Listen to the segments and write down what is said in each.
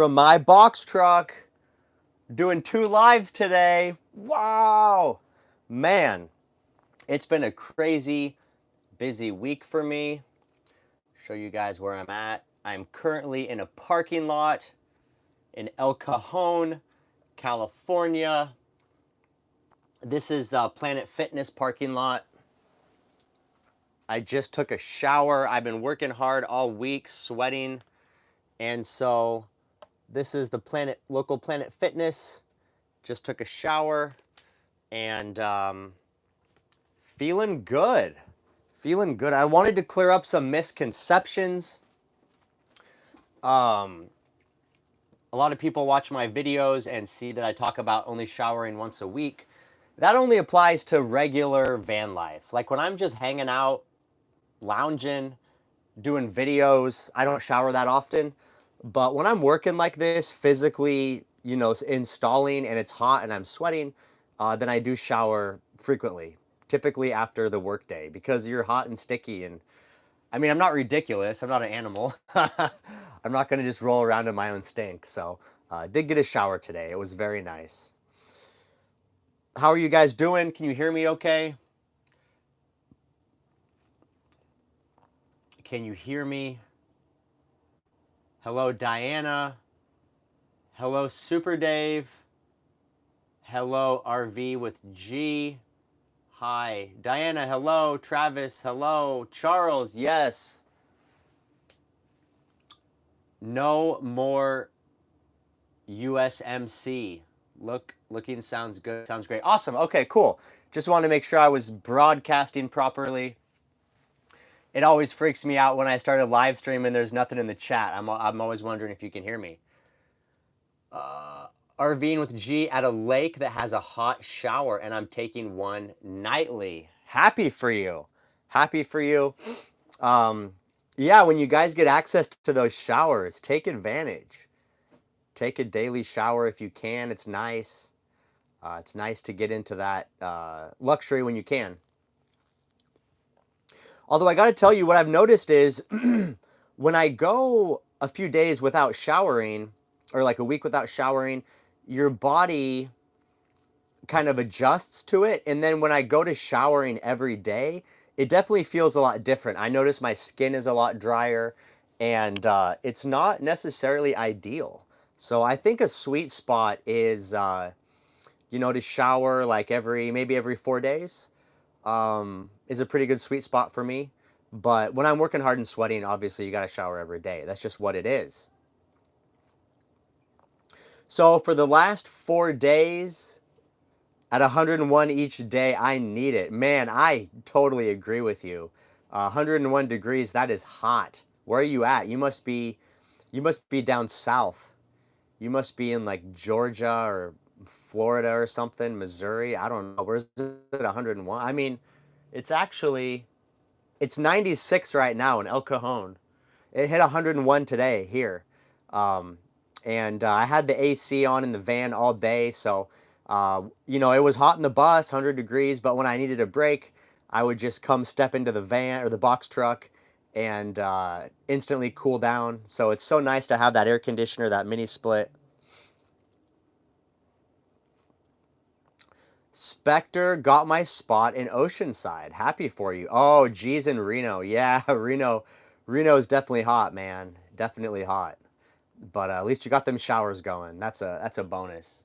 from my box truck. Doing 2 lives today. Wow. Man, it's been a crazy busy week for me. Show you guys where I'm at. I'm currently in a parking lot in El Cajon, California. This is the Planet Fitness parking lot. I just took a shower. I've been working hard all week, sweating. And so this is the local Planet Fitness. Just took a shower and feeling good. Feeling good. I wanted to clear up some misconceptions. A lot of people watch my videos and see that I talk about only showering once a week. That only applies to regular van life. Like when I'm just hanging out, lounging, doing videos, I don't shower that often. But when I'm working like this, physically, installing and it's hot and I'm sweating, then I do shower frequently, typically after the workday because you're hot and sticky. And I mean, I'm not ridiculous. I'm not an animal. I'm not going to just roll around in my own stink. So I did get a shower today. It was very nice. How are you guys doing? Can you hear me okay? Can you hear me? Hello, Diana. Hello, Super Dave. Hello, RV with G. Hi. Diana, hello. Travis, hello. Charles, yes. No more USMC. Looking sounds good. Sounds great. Awesome. Okay, cool. Just wanted to make sure I was broadcasting properly. It always freaks me out when I start a live stream and there's nothing in the chat. I'm always wondering if you can hear me. RVing with G at a lake that has a hot shower, and I'm taking one nightly. Happy for you. Happy for you. Yeah, when you guys get access to those showers, take advantage. Take a daily shower if you can. It's nice. It's nice to get into that luxury when you can. Although I got to tell you, what I've noticed is when I go a few days without showering, or like a week without showering, your body kind of adjusts to it. And then when I go to showering every day, it definitely feels a lot different. I notice my skin is a lot drier, and it's not necessarily ideal. So I think a sweet spot is, to shower like maybe every 4 days is a pretty good sweet spot for me. But when I'm working hard and sweating, obviously you got to shower every day. That's just what it is. So for the last 4 days, at 101 each day, I need it. Man, I totally agree with you. 101 degrees, that is hot. Where are you at? You must be down south. You must be in like Georgia or Florida or something, Missouri. I don't know. Where's it 101? I mean, it's 96 right now in El Cajon. It hit 101 today here. And I had the AC on in the van all day, so it was hot in the bus, 100 degrees, but when I needed a break, I would just come step into the van or the box truck and instantly cool down. So it's so nice to have that air conditioner, that mini split. Spectre got my spot in Oceanside. Happy for you. Oh, geez, in Reno. Yeah, Reno is definitely hot, man. Definitely hot. But at least you got them showers going. That's a bonus.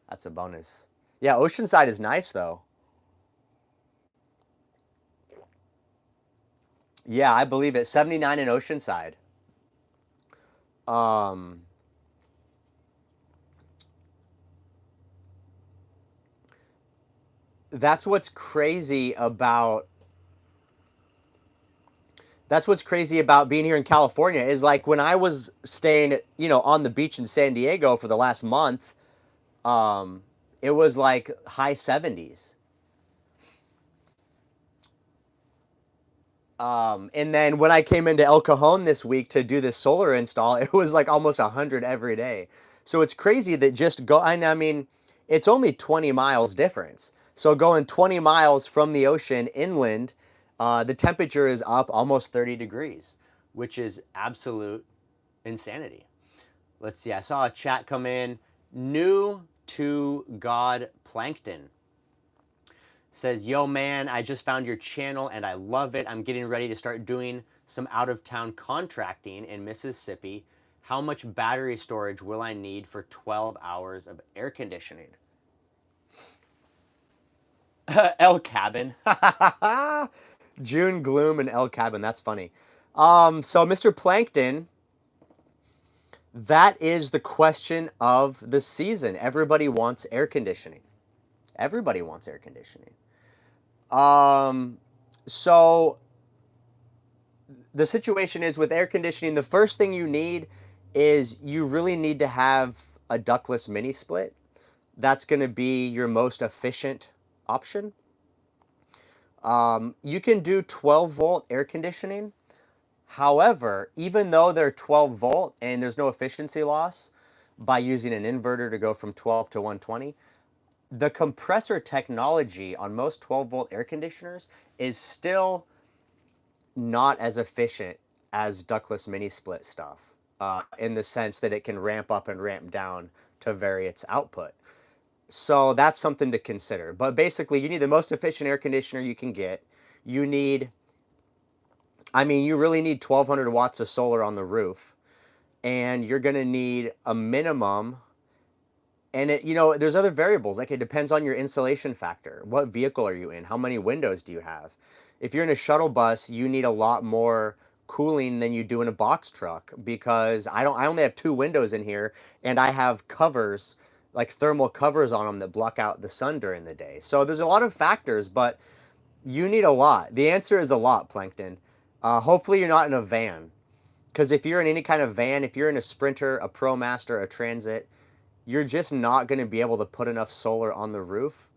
That's a bonus. Yeah, Oceanside is nice though. Yeah, I believe it. 79 in Oceanside. Um, that's what's crazy about being here in California is like when I was staying, on the beach in San Diego for the last month, it was like high 70s. And then when I came into El Cajon this week to do this solar install, it was like almost 100 every day. So it's crazy that I mean, it's only 20 miles difference. So going 20 miles from the ocean inland, the temperature is up almost 30 degrees, which is absolute insanity. Let's see. I saw a chat come in. New to God Plankton says, "Yo, man, I just found your channel and I love it. I'm getting ready to start doing some out of town contracting in Mississippi. How much battery storage will I need for 12 hours of air conditioning?" El Cabin. June Gloom and El Cabin. That's funny. So, Mr. Plankton, that is the question of the season. Everybody wants air conditioning. Everybody wants air conditioning. Um, so the situation is with air conditioning, the first thing you need is you really need to have a ductless mini split. That's going to be your most efficient option. You can do 12-volt air conditioning. However, even though they're 12-volt and there's no efficiency loss by using an inverter to go from 12 to 120, the compressor technology on most 12-volt air conditioners is still not as efficient as ductless mini split stuff, in the sense that it can ramp up and ramp down to vary its output. So that's something to consider. But basically, you need the most efficient air conditioner you can get. You need, I mean, you really need 1,200 watts of solar on the roof, and you're going to need a minimum. And there's other variables. Like, it depends on your insulation factor. What vehicle are you in? How many windows do you have? If you're in a shuttle bus, you need a lot more cooling than you do in a box truck, because I only have 2 windows in here, and I have covers, like thermal covers on them that block out the sun during the day. So there's a lot of factors, but you need a lot. The answer is a lot, Plankton. Hopefully you're not in a van, because if you're in any kind of van, if you're in a Sprinter, a ProMaster, a Transit, you're just not going to be able to put enough solar on the roof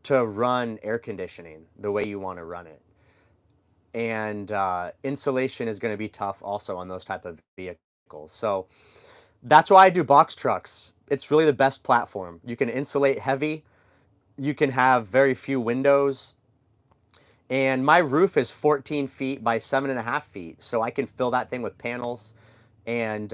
to run air conditioning the way you want to run it. And insulation is going to be tough also on those type of vehicles. So that's why I do box trucks. It's really the best platform. You can insulate heavy. You can have very few windows. And my roof is 14 feet by 7.5 feet. So I can fill that thing with panels. And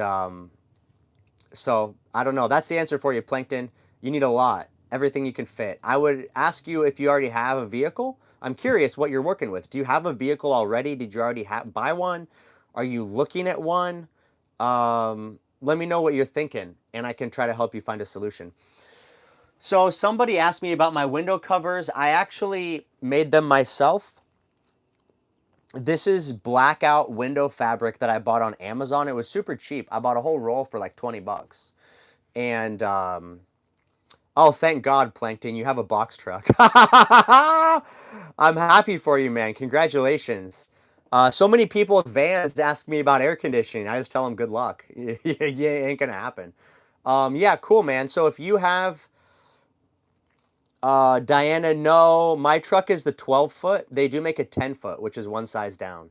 so I don't know. That's the answer for you, Plankton. You need a lot. Everything you can fit. I would ask you if you already have a vehicle. I'm curious what you're working with. Do you have a vehicle already? Did you already buy one? Are you looking at one? Let me know what you're thinking, and I can try to help you find a solution. So somebody asked me about my window covers. I actually made them myself. This is blackout window fabric that I bought on Amazon. It was super cheap. I bought a whole roll for like 20 bucks. And oh, thank God, Plankton, you have a box truck. I'm happy for you, man. Congratulations. So many people with vans ask me about air conditioning. I just tell them good luck. Yeah, it ain't gonna happen. Yeah, cool, man. So if you have, Diana, no, my truck is the 12-foot. They do make a 10-foot, which is one size down.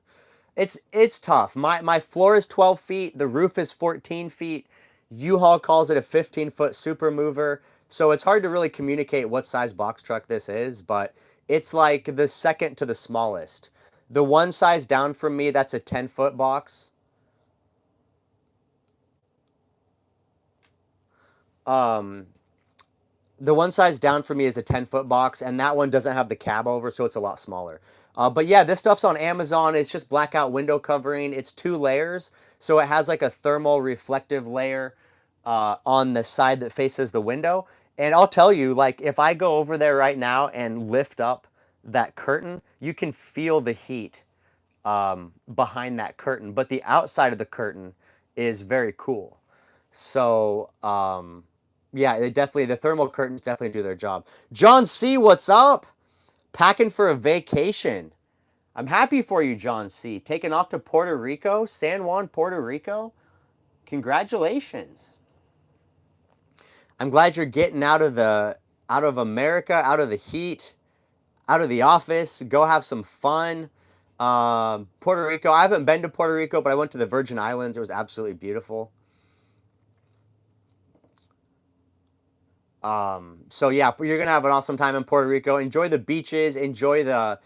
It's tough. My floor is 12 feet. The roof is 14 feet. U-Haul calls it a 15-foot super mover. So it's hard to really communicate what size box truck this is, but it's like the second to the smallest. The one size down from me, that's a 10-foot box. Um, the one size down for me is a 10-foot box, and that one doesn't have the cab over, so it's a lot smaller. But yeah, this stuff's on Amazon. It's just blackout window covering. It's 2 layers, so it has like a thermal reflective layer on the side that faces the window. And I'll tell you, like, if I go over there right now and lift up that curtain, you can feel the heat behind that curtain. But the outside of the curtain is very cool. So, yeah, the thermal curtains definitely do their job. John C., what's up? Packing for a vacation. I'm happy for you, John C. Taking off to Puerto Rico, San Juan, Puerto Rico. Congratulations. I'm glad you're getting out of America, out of the heat, out of the office. Go have some fun. Puerto Rico. I haven't been to Puerto Rico, but I went to the Virgin Islands. It was absolutely beautiful. So yeah, you're gonna have an awesome time in Puerto Rico. Enjoy the beaches, enjoy the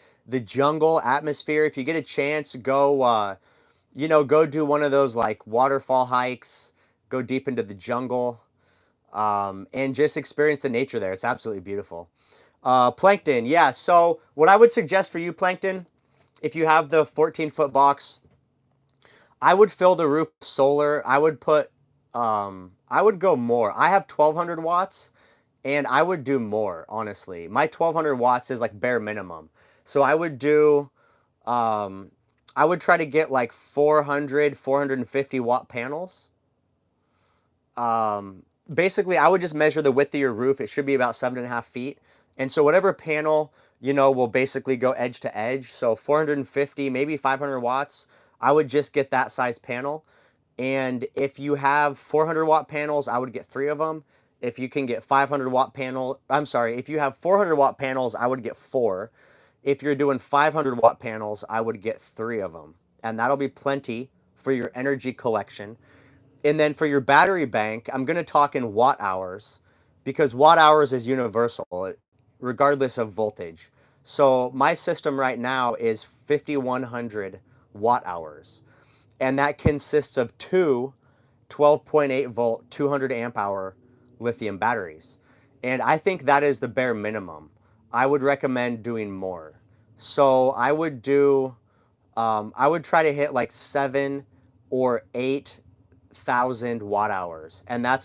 jungle atmosphere. If you get a chance, go go do one of those like waterfall hikes. go deep into the jungle, and just experience the nature there. It's absolutely beautiful. Plankton, yeah. So what I would suggest for you, Plankton, if you have the 14-foot box, I would fill the roof with solar. I would go more. I have 1200 watts, and I would do more, honestly. My 1200 watts is like bare minimum. So um, I would try to get like 400, 450 watt panels. Basically, I would just measure the width of your roof. It should be about 7.5 feet. And so whatever panel, will basically go edge to edge. So 450, maybe 500 watts, I would just get that size panel. And if you have 400 watt panels, I would get 3 of them. If you can get 500 watt if you have 400 watt panels, I would get 4. If you're doing 500 watt panels, I would get 3 of them. And that'll be plenty for your energy collection. And then for your battery bank, I'm going to talk in watt hours because watt hours is universal regardless of voltage. So my system right now is 5100 watt hours. And that consists of two 12.8 volt, 200 amp hour lithium batteries. And I think that is the bare minimum. I would recommend doing more. So I would try to hit like 7 or 8,000 watt hours, and uh,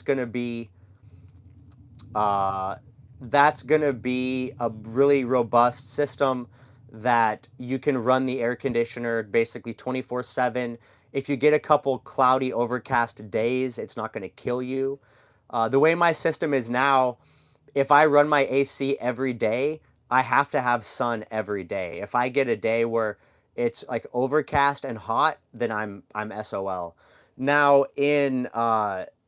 that's gonna be a really robust system that you can run the air conditioner basically 24/7. If you get a couple cloudy, overcast days, it's not gonna kill you. The way my system is now, if I run my AC every day, I have to have sun every day. If I get a day where it's like overcast and hot, then I'm SOL. Now in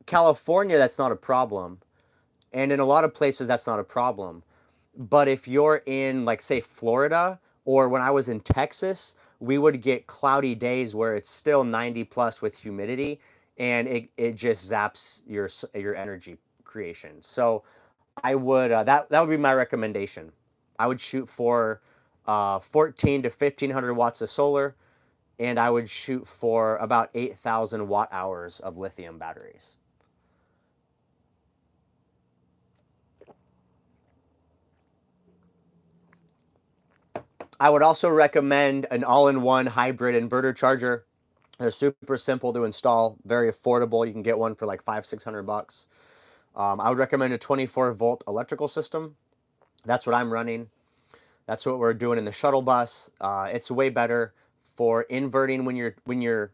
California, that's not a problem, and in a lot of places, that's not a problem. But if you're in, like, say, Florida, or when I was in Texas, we would get cloudy days where it's still 90 plus with humidity, and it just zaps your energy creation. So that would be my recommendation. I would shoot for 14 to 1500 watts of solar, and I would shoot for about 8,000 watt hours of lithium batteries. I would also recommend an all-in-one hybrid inverter charger. They're super simple to install, very affordable. You can get one for like 500-600 bucks. I would recommend a 24-volt electrical system. That's what I'm running. That's what we're doing in the shuttle bus. It's way better for inverting when you're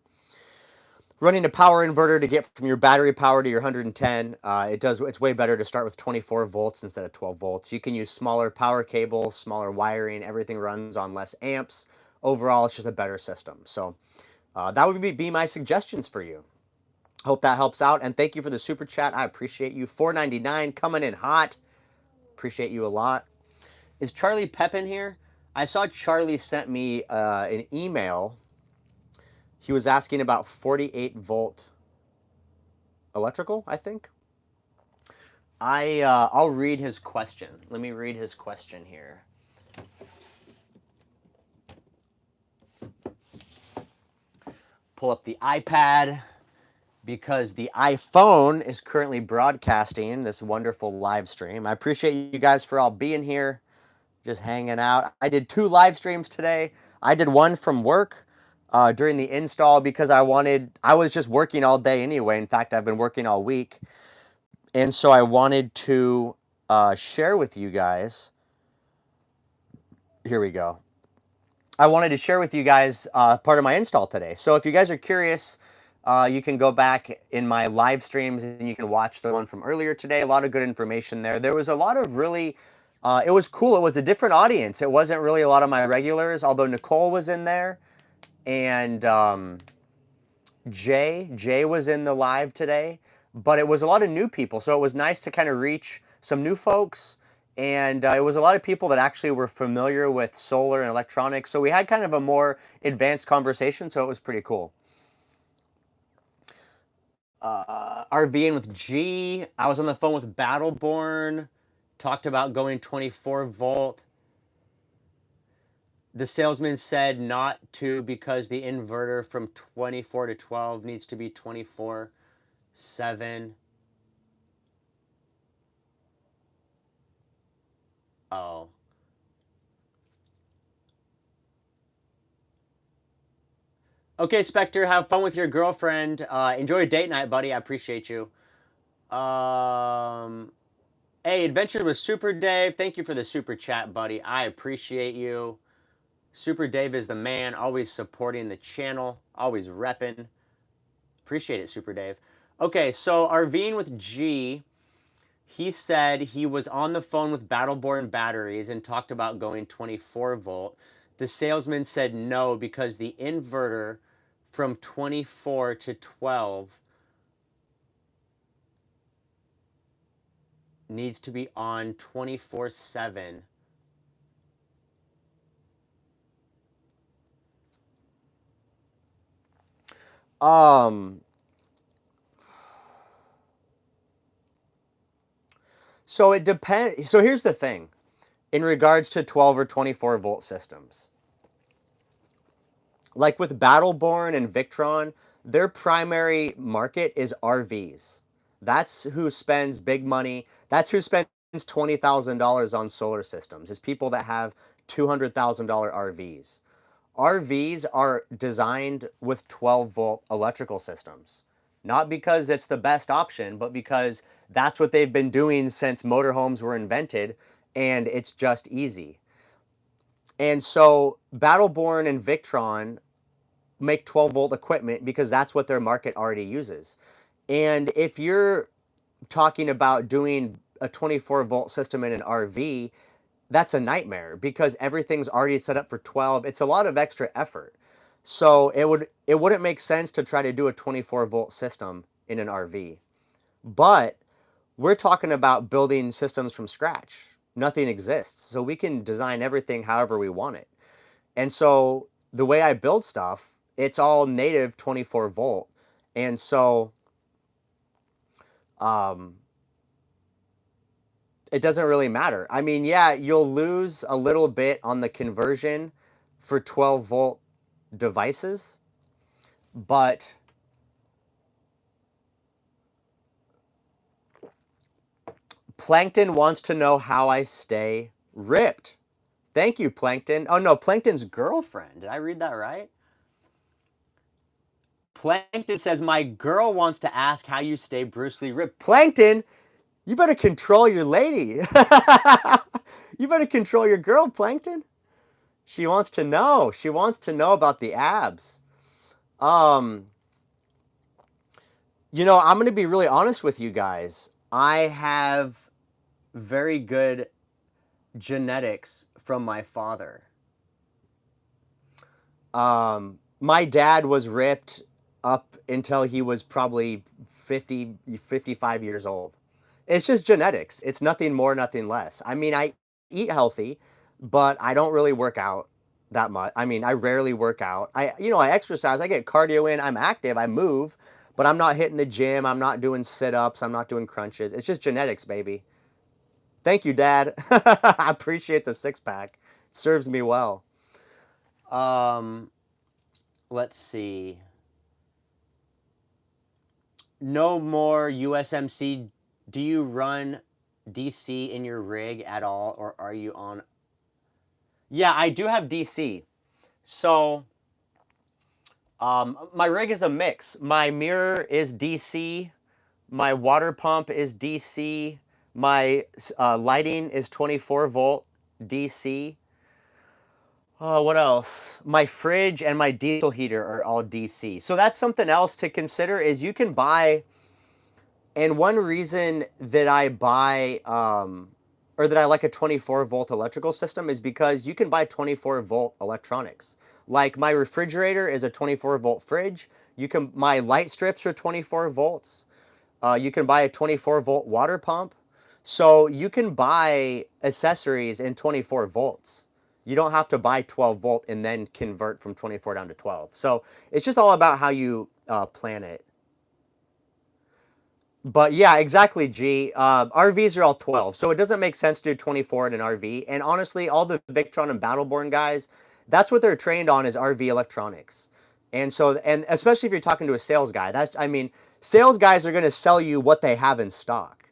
running a power inverter to get from your battery power to your 110. It's way better to start with 24 volts instead of 12 volts. You can use smaller power cables, smaller wiring. Everything runs on less amps. Overall, it's just a better system. So that would be my suggestions for you. Hope that helps out, and thank you for the super chat. I appreciate you. $4.99 coming in hot. Appreciate you a lot. Is Charlie Pepin here? I saw Charlie sent me an email. He was asking about 48-volt electrical, I think. I'll read his question. Let me read his question here. Pull up the iPad because the iPhone is currently broadcasting this wonderful live stream. I appreciate you guys for all being here, just hanging out. I did 2 live streams today. I did one from work during the install because I was just working all day anyway. In fact, I've been working all week. And so I wanted to share with you guys. Here we go. I wanted to share with you guys part of my install today. So if you guys are curious, you can go back in my live streams and you can watch the one from earlier today. A lot of good information there. There was a lot of really, it was cool. It was a different audience. It wasn't really a lot of my regulars, although Nicole was in there. And Jay was in the live today. But it was a lot of new people. So it was nice to kind of reach some new folks. And it was a lot of people that actually were familiar with solar and electronics. So we had kind of a more advanced conversation. So it was pretty cool. RVing with G. I was on the phone with Battleborn. Talked about going 24 volt. The salesman said not to because the inverter from 24 to 12 needs to be 24. 7. Oh. Okay, Spectre, have fun with your girlfriend. Enjoy a date night, buddy. I appreciate you. Um, hey, Adventure with Super Dave. Thank you for the super chat, buddy. I appreciate you. Super Dave is the man, always supporting the channel, always repping. Appreciate it, Super Dave. Okay, so RVing with G, he said he was on the phone with Battleborn Batteries and talked about going 24 volt. The salesman said no because the inverter from 24 to 12 needs to be on 24/7. Um, so it depends. So here's the thing in regards to 12 or 24 volt systems. Like with Battleborn and Victron, their primary market is RVs. That's who spends big money. That's who spends $20,000 on solar systems, is people that have $200,000 RVs. RVs are designed with 12 volt electrical systems. Not because it's the best option, but because that's what they've been doing since motorhomes were invented, and it's just easy. And so Battleborn and Victron make 12 volt equipment because that's what their market already uses. And if you're talking about doing a 24 volt system in an RV, that's a nightmare because everything's already set up for 12. It's a lot of extra effort. So it wouldn't make sense to try to do a 24 volt system in an RV. But we're talking about building systems from scratch. Nothing exists. So we can design everything however we want it. And so the way I build stuff, it's all native 24 volt. And so um, it doesn't really matter. I mean, yeah, you'll lose a little bit on the conversion for 12 volt devices, but Plankton wants to know how I stay ripped. Thank you, Plankton. Oh no, Plankton's girlfriend. Did I read that right? Plankton says, my girl wants to ask how you stay Bruce Lee ripped. Plankton, you better control your lady. You better control your girl, Plankton. She wants to know. She wants to know about the abs. Um, I'm going to be really honest with you guys. I have very good genetics from my father. My dad was ripped up until he was probably 50, 55 years old. It's just genetics. It's nothing more, nothing less. I mean, I eat healthy, but I don't really work out that much. I mean, I rarely work out. I exercise, I get cardio in, I'm active, I move, but I'm not hitting the gym, I'm not doing sit-ups, I'm not doing crunches. It's just genetics, baby. Thank you, Dad. I appreciate the six-pack. It serves me well. Um, let's see. No more USMC. Do you run DC in your rig at all, or are you on? Yeah, I do have DC. So, my rig is a mix. My mirror is DC. My water pump is DC. My lighting is 24 volt DC. What else? My fridge and my diesel heater are all DC. So that's something else to consider is you can buy, and one reason that I buy or that I like a 24 volt electrical system is because you can buy 24 volt electronics. Like my refrigerator is a 24 volt fridge. My light strips are 24 volts. You can buy a 24 volt water pump. So you can buy accessories in 24 volts. You don't have to buy 12 volt and then convert from 24 down to 12. So it's just all about how you plan it. But yeah, exactly, G. RVs are all 12, so it doesn't make sense to do 24 in an RV. And honestly, all the Victron and Battleborn guys, that's what they're trained on is RV electronics. And so, and especially if you're talking to a sales guy, I mean, Sales guys are going to sell you what they have in stock.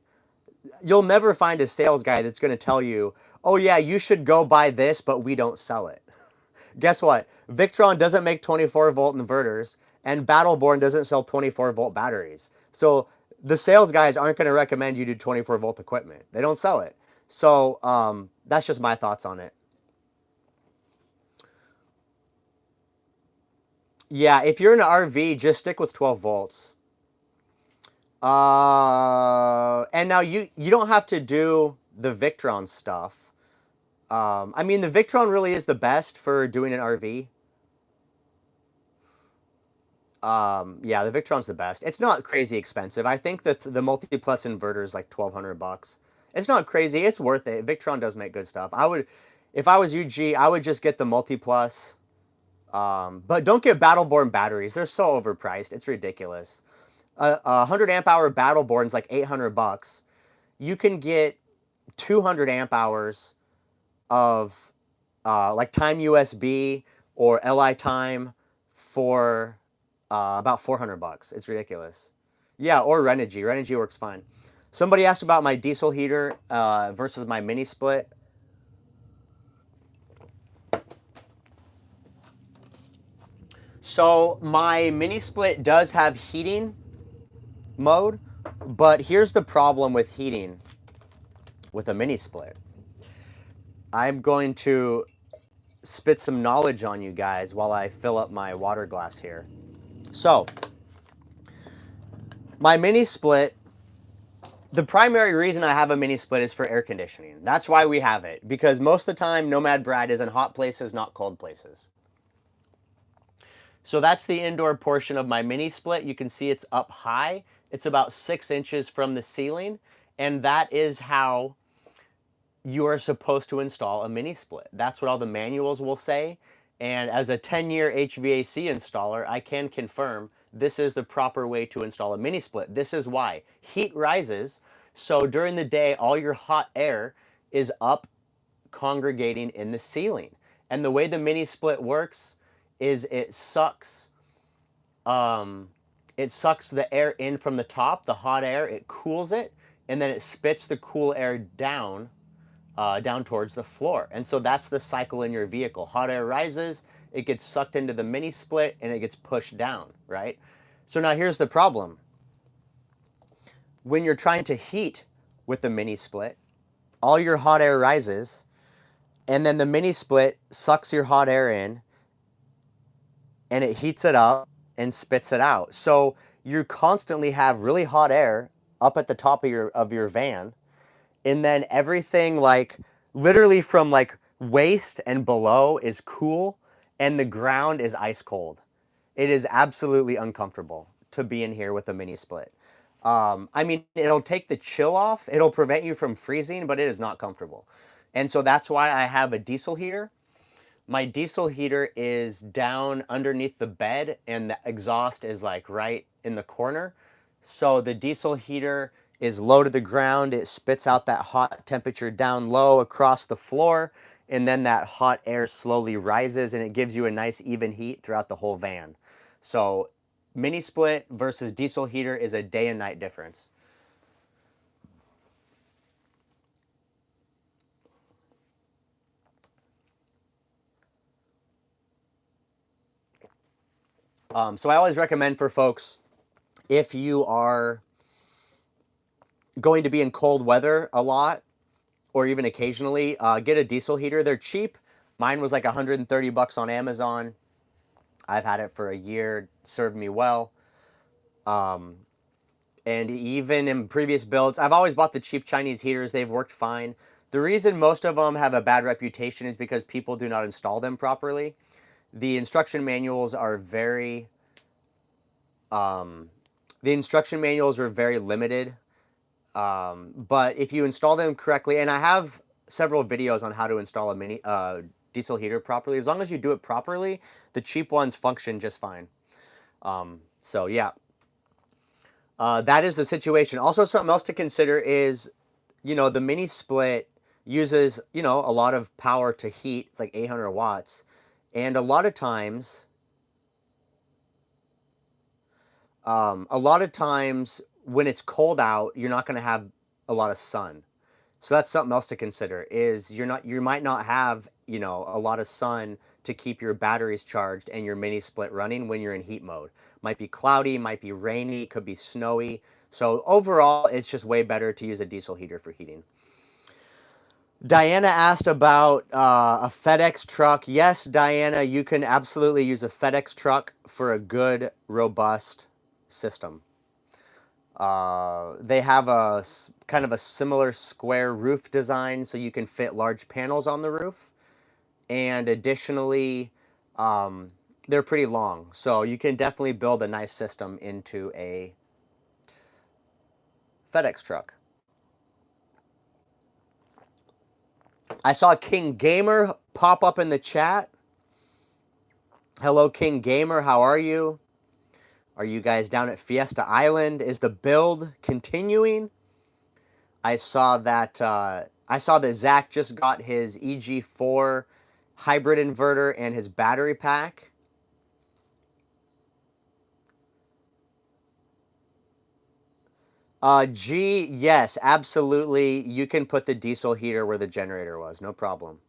You'll never find a sales guy that's going to tell you, oh yeah, you should go buy this, but we don't sell it. Guess what? Victron doesn't make 24-volt inverters, and Battleborn doesn't sell 24-volt batteries. So the sales guys aren't going to recommend you do 24-volt equipment. They don't sell it. So that's just my thoughts on it. Yeah, if you're in an RV, just stick with 12 volts. And now you don't have to do the Victron stuff. I mean, the Victron really is the best for doing an RV. Yeah, the Victron's the best. It's not crazy expensive. I think that the multi-plus inverter is like $1,200. It's not crazy. It's worth it. Victron does make good stuff. I would, if I was UG, I would just get the multi-plus. But don't get Battleborn batteries. They're so overpriced. It's ridiculous. A 100 amp hour Battleborn's like $800. You can get 200 amp hours of like Time USB or LI Time for about $400. It's ridiculous. Yeah, or Renogy. Renogy works fine. Somebody asked about my diesel heater versus my mini split. So my mini split does have heating mode, but here's the problem with heating with a mini split. I'm going to spit some knowledge on you guys while I fill up my water glass here. So, my mini split, the primary reason I have a mini split is for air conditioning. That's why we have it, because most of the time Nomad Brad is in hot places, not cold places. So that's the indoor portion of my mini split. You can see it's up high. It's about 6 inches from the ceiling, and that is how you are supposed to install a mini split. That's what all the manuals will say. And as a 10-year HVAC installer, I can confirm this is the proper way to install a mini split. This is why. Heat rises, so during the day, all your hot air is up congregating in the ceiling. And the way the mini split works is it sucks the air in from the top, the hot air, it cools it, and then it spits the cool air down towards the floor. And so that's the cycle in your vehicle. Hot air rises, it gets sucked into the mini split, and it gets pushed down, right? So now here's the problem. When you're trying to heat with the mini split, all your hot air rises, and then the mini split sucks your hot air in, and it heats it up and spits it out. So you constantly have really hot air up at the top of your van, and then everything, like literally from like waist and below, is cool, and the ground is ice cold. It is absolutely uncomfortable to be in here with a mini split. I mean, it'll take the chill off, it'll prevent you from freezing, but it is not comfortable. And so that's why I have a diesel heater. My diesel heater is down underneath the bed, and the exhaust is like right in the corner. So the diesel heater is low to the ground. It spits out that hot temperature down low across the floor, and then that hot air slowly rises, and it gives you a nice even heat throughout the whole van. So mini split versus diesel heater is a day and night difference. So I always recommend for folks, if you are going to be in cold weather a lot, or even occasionally, get a diesel heater. They're cheap. Mine was like 130 bucks on Amazon. I've had it for a year, served me well. And even in previous builds, I've always bought the cheap Chinese heaters. They've worked fine. The reason most of them have a bad reputation is because people do not install them properly. The instruction manuals are very limited. But if you install them correctly, and I have several videos on how to install a mini diesel heater properly. As long as you do it properly, the cheap ones function just fine. So yeah, that is the situation. Also, something else to consider is, the mini split uses, a lot of power to heat. It's like 800 watts. And a lot of times, A lot of times when it's cold out, you're not going to have a lot of sun. So that's something else to consider is you might not have, a lot of sun to keep your batteries charged and your mini split running when you're in heat mode. Might be cloudy, might be rainy, could be snowy. So overall, it's just way better to use a diesel heater for heating. Diana asked about a FedEx truck. Yes, Diana, you can absolutely use a FedEx truck for a good, robust system. They have a kind of a similar square roof design so you can fit large panels on the roof. And additionally, they're pretty long. So you can definitely build a nice system into a FedEx truck. I saw King Gamer pop up in the chat. Hello, King Gamer. How are you? Are you guys down at Fiesta Island? Is the build continuing? I saw that Zach just got his EG4 hybrid inverter and his battery pack. G, yes, absolutely. You can put the diesel heater where the generator was, no problem.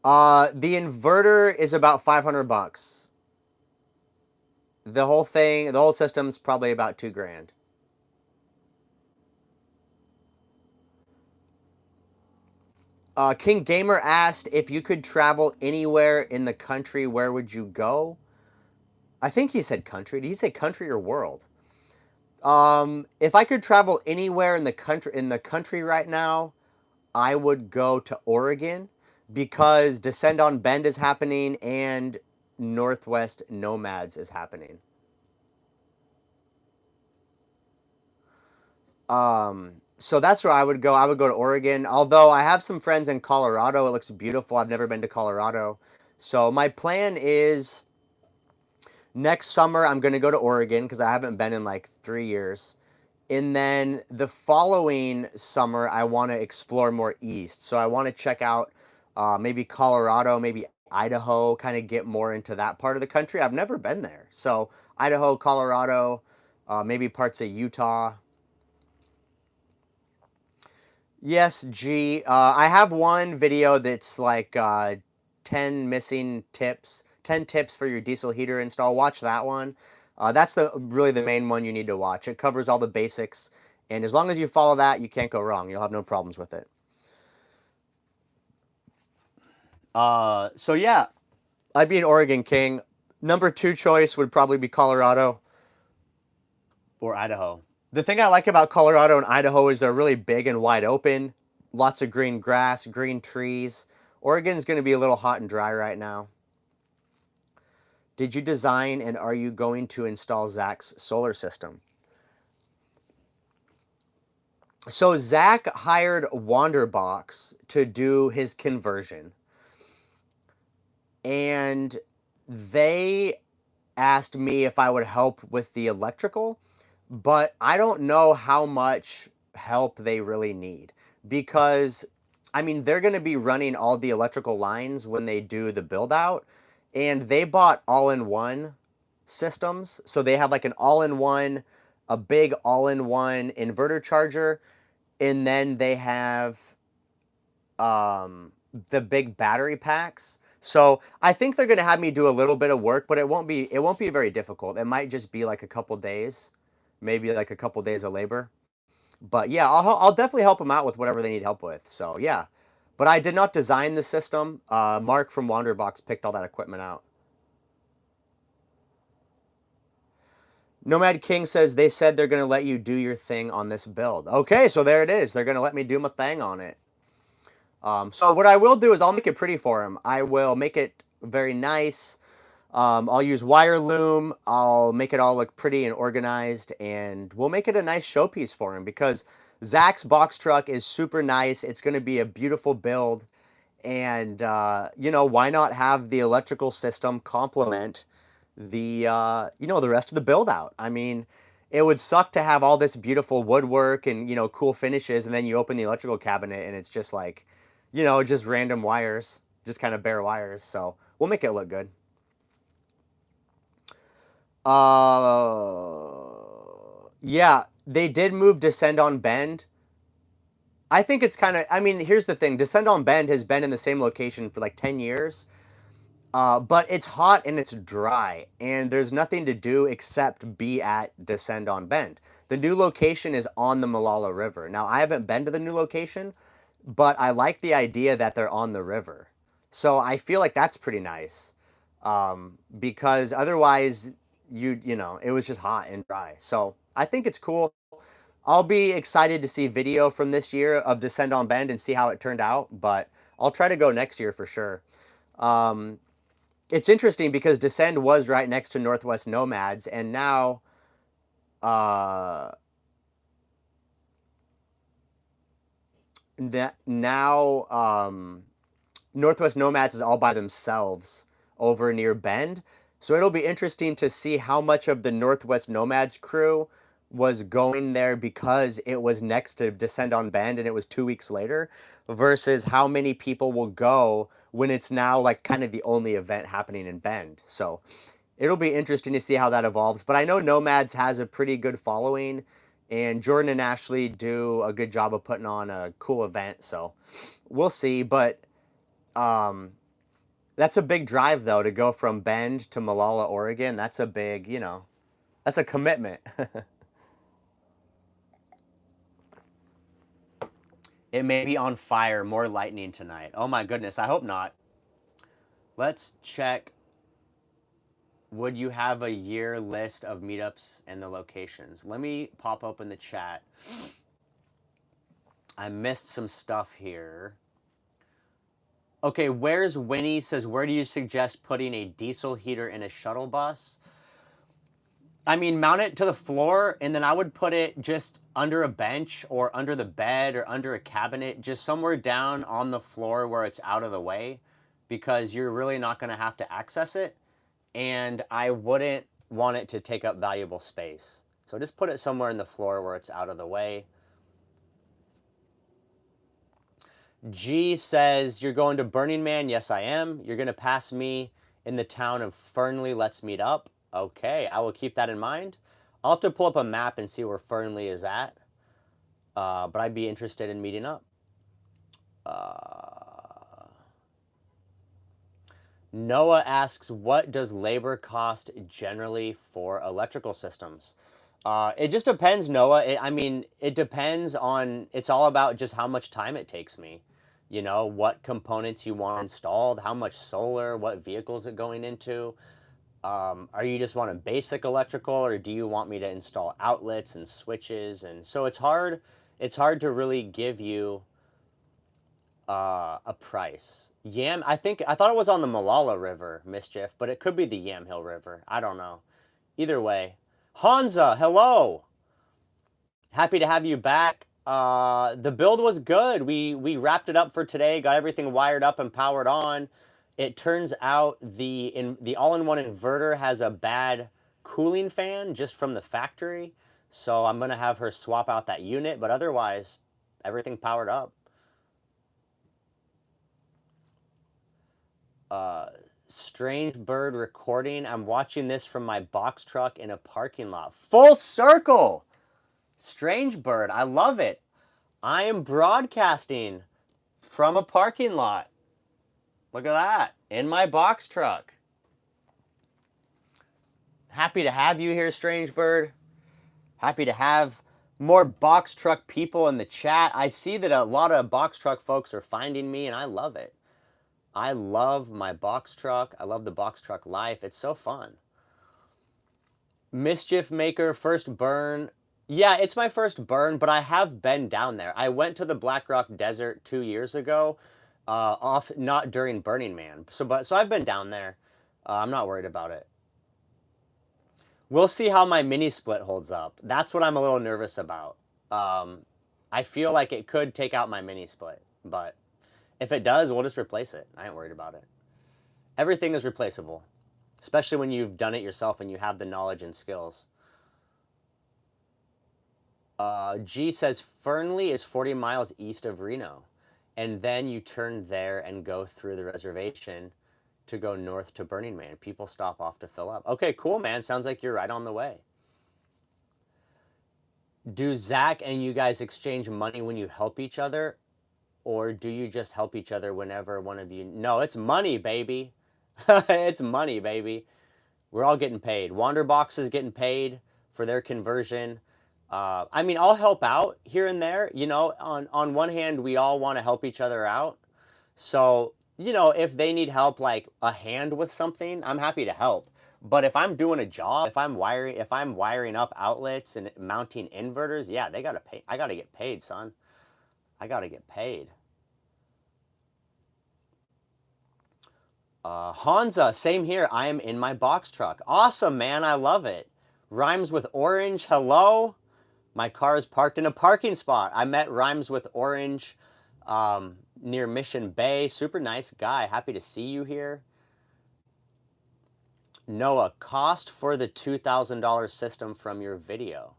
The inverter is about 500 bucks. The whole system's probably about $2,000. King Gamer asked if you could travel anywhere in the country, where would you go? I think he said country. Did he say country or world? If I could travel anywhere in the country right now, I would go to Oregon because Descend on Bend is happening and Northwest Nomads is happening. So that's where I would go. I would go to Oregon. Although I have some friends in Colorado. It looks beautiful. I've never been to Colorado. So my plan is next summer I'm going to go to Oregon because I haven't been in like 3 years. And then the following summer, I want to explore more east. So I want to check out maybe Colorado, maybe Idaho, kind of get more into that part of the country. I've never been there. So Idaho, Colorado, maybe parts of Utah. Yes, G. I have one video that's like 10 missing tips, 10 tips for your diesel heater install. Watch that one. That's really the main one you need to watch. It covers all the basics, and as long as you follow that, you can't go wrong. You'll have no problems with it. So yeah, I'd be an Oregon king. Number 2 choice would probably be Colorado or Idaho. The thing I like about Colorado and Idaho is they're really big and wide open. Lots of green grass, green trees. Oregon's going to be a little hot and dry right now. Did you design and are you going to install Zach's solar system? So Zach hired Wanderbox to do his conversion. And they asked me if I would help with the electrical, but I don't know how much help they really need because, I mean, they're going to be running all the electrical lines when they do the build out, and they bought all-in-one systems. So they have like an all-in-one, a big all-in-one inverter charger, and then they have the big battery packs. So I think they're going to have me do a little bit of work, but it won't be very difficult. It might just be like a couple days, maybe like a couple days of labor. But yeah, I'll definitely help them out with whatever they need help with. So yeah, but I did not design the system. Mark from Wanderbox picked all that equipment out. Nomad King says they said they're going to let you do your thing on this build. Okay, so there it is. They're going to let me do my thing on it. So what I will do is I'll make it pretty for him. I will make it very nice. I'll use wire loom. I'll make it all look pretty and organized, and we'll make it a nice showpiece for him because Zach's box truck is super nice. It's going to be a beautiful build, and why not have the electrical system complement the the rest of the build out? I mean, it would suck to have all this beautiful woodwork and cool finishes, and then you open the electrical cabinet and it's just like, just random wires, just kind of bare wires. So we'll make it look good. Yeah, they did move Descend on Bend. I think it's kind of, I mean, here's the thing. Descend on Bend has been in the same location for like 10 years. But it's hot and it's dry, and there's nothing to do except be at Descend on Bend. The new location is on the Malala River. Now, I haven't been to the new location, but I like the idea that they're on the river. So I feel like that's pretty nice, because otherwise, you know, it was just hot and dry. So I think it's cool. I'll be excited to see video from this year of Descend on Bend and see how it turned out, but I'll try to go next year for sure. Um, it's interesting because Descend was right next to Northwest Nomads, and uh, now Northwest Nomads is all by themselves over near Bend. So it'll be interesting to see how much of the Northwest Nomads crew was going there because it was next to Descend on Bend and it was 2 weeks later, versus how many people will go when it's now like kind of the only event happening in Bend. So it'll be interesting to see how that evolves. But I know Nomads has a pretty good following, and Jordan and Ashley do a good job of putting on a cool event. So we'll see. But um, that's a big drive, though, to go from Bend to Malala, Oregon. That's a big, you know, that's a commitment. It may be on fire, more lightning tonight. Oh my goodness, I hope not. Let's check. Would you have a year list of meetups and the locations? Let me pop open the chat. I missed some stuff here. Okay, where's Winnie says, where do you suggest putting a diesel heater in a shuttle bus? I mean, mount it to the floor, and then I would put it just under a bench or under the bed or under a cabinet, just somewhere down on the floor where it's out of the way, because you're really not going to have to access it. And I wouldn't want it to take up valuable space. So just put it somewhere in the floor where it's out of the way. G says, you're going to Burning Man? Yes, I am. You're going to pass me in the town of Fernley. Let's meet up. Okay, I will keep that in mind. I'll have to pull up a map and see where Fernley is at. But I'd be interested in meeting up. Noah asks, what does labor cost generally for electrical systems? It just depends, Noah. I mean, it depends on, it's all about just how much time it takes me. You know, what components you want installed, how much solar, what vehicles it going into. Are you just want a basic electrical, or do you want me to install outlets and switches? And so it's hard to really give you a price. I thought it was on the Malala River, Mischief, but it could be the Yamhill River. I don't know. Either way. Hansa, hello. Happy to have you back. The build was good. We wrapped it up for today, got everything wired up and powered on. It turns out the all-in-one inverter has a bad cooling fan just from the factory. So I'm going to have her swap out that unit, but otherwise, everything powered up. Strange bird recording. I'm watching this from my box truck in a parking lot. Full circle! Strange bird, I love it. I am broadcasting from a parking lot. Look at that, in my box truck. Happy to have you here, Strange bird. Happy to have more box truck people in the chat. I see that a lot of box truck folks are finding me, and I love it. I love my box truck. I love the box truck life. It's so fun. Mischief Maker, first burn. Yeah, it's my first burn, but I have been down there. I went to the Black Rock Desert 2 years ago, not during Burning Man. So I've been down there. I'm not worried about it. We'll see how my mini split holds up. That's what I'm a little nervous about. I feel like it could take out my mini split, but if it does, we'll just replace it. I ain't worried about it. Everything is replaceable, especially when you've done it yourself and you have the knowledge and skills. G says Fernley is 40 miles east of Reno, and then you turn there and go through the reservation. to go north to Burning Man. People stop off to fill up. Okay, cool, man. Sounds like you're right on the way. Do Zach and you guys exchange money when you help each other? Or do you just help each other whenever one of you... No, it's money, baby. It's money, baby. We're all getting paid. Wanderbox is getting paid for their conversion. I mean, I'll help out here and there. You know, on one hand, we all want to help each other out. So, you know, if they need help, like a hand with something, I'm happy to help. But if I'm doing a job, if I'm wiring up outlets and mounting inverters, yeah, they gotta pay. I gotta get paid, son. I gotta get paid. Hansa, same here. I am in my box truck. Awesome, man. I love it. Rhymes with orange. Hello. My car is parked in a parking spot. I met Rhymes with Orange near Mission Bay. Super nice guy. Happy to see you here. Noah, cost for the $2,000 system from your video.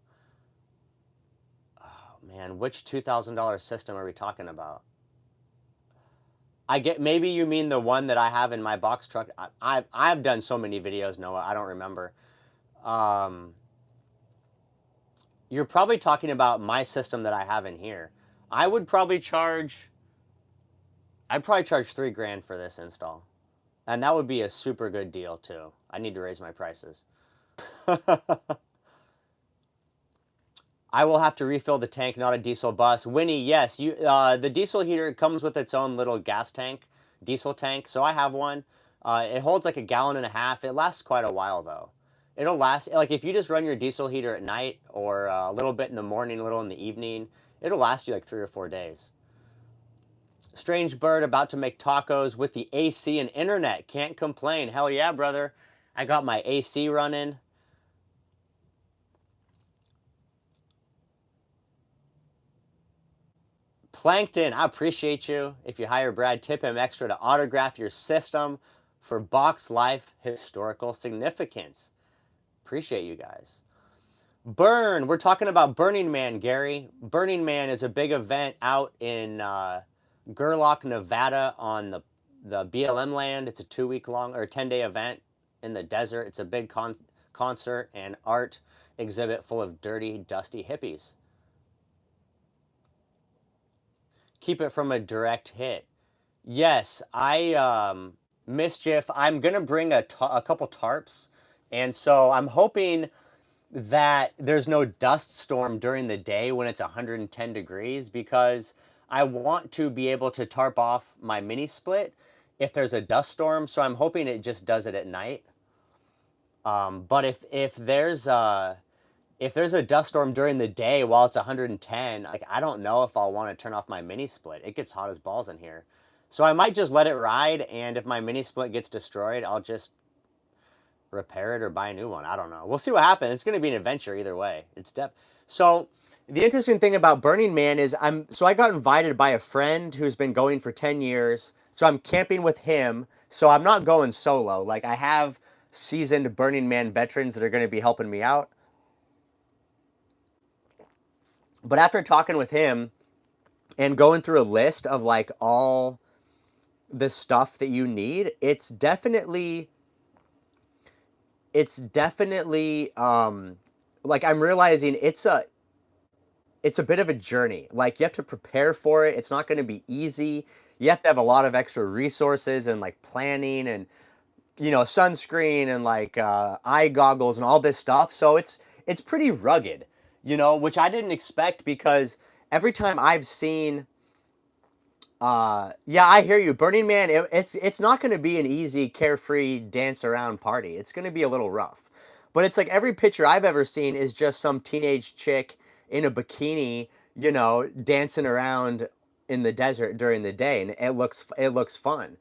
Oh, man, which $2,000 system are we talking about? I get, maybe you mean the one that I have in my box truck. I've done so many videos, Noah, I don't remember. You're probably talking about my system that I have in here. I'd probably charge $3 grand for this install. And that would be a super good deal too. I need to raise my prices. I will have to refill the tank, not a diesel bus. Winnie, yes, the diesel heater comes with its own little gas tank, diesel tank. So I have one. It holds like 1.5 gallons. It lasts quite a while though. It'll last, like if you just run your diesel heater at night or a little bit in the morning, a little in the evening, it'll last you like 3 or 4 days. Strange Bird about to make tacos with the AC and internet. Can't complain. Hell yeah, brother. I got my AC running. Plankton, I appreciate you. If you hire Brad, tip him extra to autograph your system for box life historical significance. Appreciate you guys. Burn, we're talking about Burning Man, Gary. Burning Man is a big event out in Gerlach, Nevada on the BLM land. It's a 2-week long or 10-day event in the desert. It's a big concert and art exhibit full of dirty, dusty hippies. Keep it from a direct hit. Yes, Mischief, I'm going to bring a couple tarps. And so I'm hoping that there's no dust storm during the day when it's 110 degrees because I want to be able to tarp off my mini split if there's a dust storm. So I'm hoping it just does it at night. But if there's a dust storm during the day while it's 110, like I don't know if I'll want to turn off my mini split. It gets hot as balls in here. So I might just let it ride, and if my mini split gets destroyed, I'll just repair it or buy a new one. I don't know. We'll see what happens. It's going to be an adventure either way. So the interesting thing about Burning Man is I got invited by a friend who's been going for 10 years. So I'm camping with him. So I'm not going solo. Like I have seasoned Burning Man veterans that are going to be helping me out. But after talking with him and going through a list of like all the stuff that you need, it's definitely like I'm realizing it's a bit of a journey. Like you have to prepare for it. It's not going to be easy. You have to have a lot of extra resources and like planning and sunscreen and like eye goggles and all this stuff. So it's pretty rugged, which I didn't expect because every time I've seen yeah, I hear you. Burning Man, it's not going to be an easy, carefree, dance around party. It's going to be a little rough. But it's like every picture I've ever seen is just some teenage chick in a bikini, dancing around in the desert during the day, and it looks fun.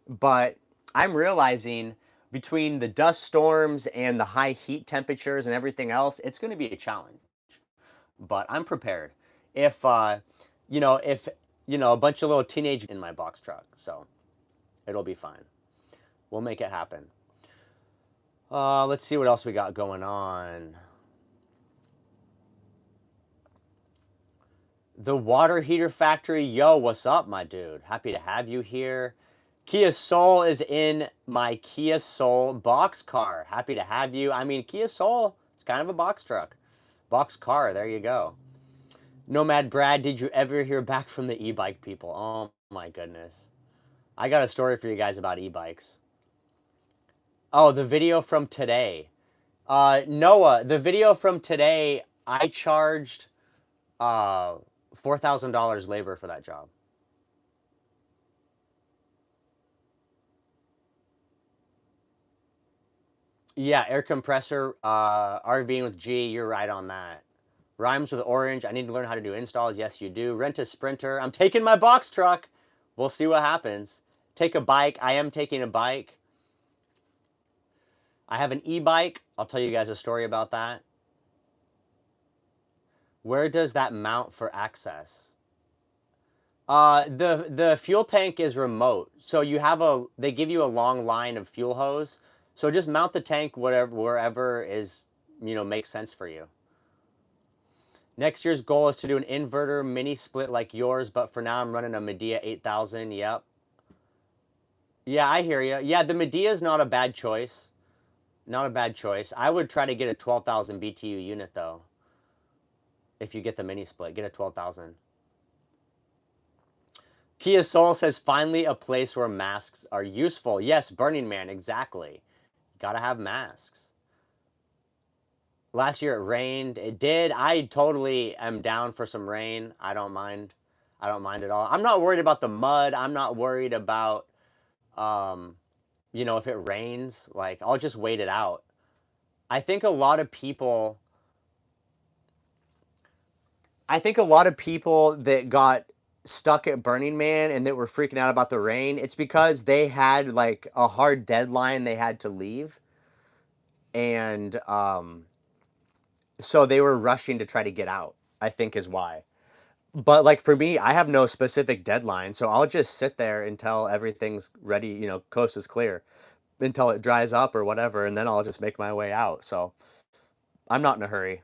But I'm realizing between the dust storms and the high heat temperatures and everything else, it's going to be a challenge. But I'm prepared. If a bunch of little teenagers in my box truck, so it'll be fine. We'll make it happen. Let's see what else we got going on. The Water Heater Factory, yo, what's up, my dude? Happy to have you here. Kia Soul is in my Kia Soul box car. Happy to have you. I mean, Kia Soul, it's kind of a box truck. Box car, there you go. Nomad Brad, did you ever hear back from the e-bike people? Oh my goodness. I got a story for you guys about e-bikes. Oh, the video from today. Noah, the video from today, I charged $4,000 labor for that job. Yeah, air compressor, RVing with G, you're right on that. Rhymes with orange, I need to learn how to do installs. Yes, you do. Rent a Sprinter. I'm taking my box truck. We'll see what happens. Take a bike. I am taking a bike. I have an e-bike. I'll tell you guys a story about that. Where does that mount for access? The fuel tank is remote, so you have they give you a long line of fuel hose. So just mount the tank wherever is makes sense for you. Next year's goal is to do an inverter mini split like yours, but for now I'm running a Medea 8000. Yep. Yeah, I hear you. Yeah, the Medea is not a bad choice. Not a bad choice. I would try to get a 12,000 BTU unit though. If you get the mini split, get a 12,000. Kia Soul says, finally a place where masks are useful. Yes, Burning Man, exactly. Gotta have masks. Last year it rained. It did. I totally am down for some rain. I don't mind. I don't mind at all. I'm not worried about the mud. I'm not worried about, um, if it rains. Like, I'll just wait it out. I think a lot of people I think a lot of people that got stuck at Burning Man and that were freaking out about the rain, it's because they had like a hard deadline they had to leave. And so they were rushing to try to get out, I think is why. But like for me, I have no specific deadline, so I'll just sit there until everything's ready, coast is clear, until it dries up or whatever, and then I'll just make my way out. So I'm not in a hurry.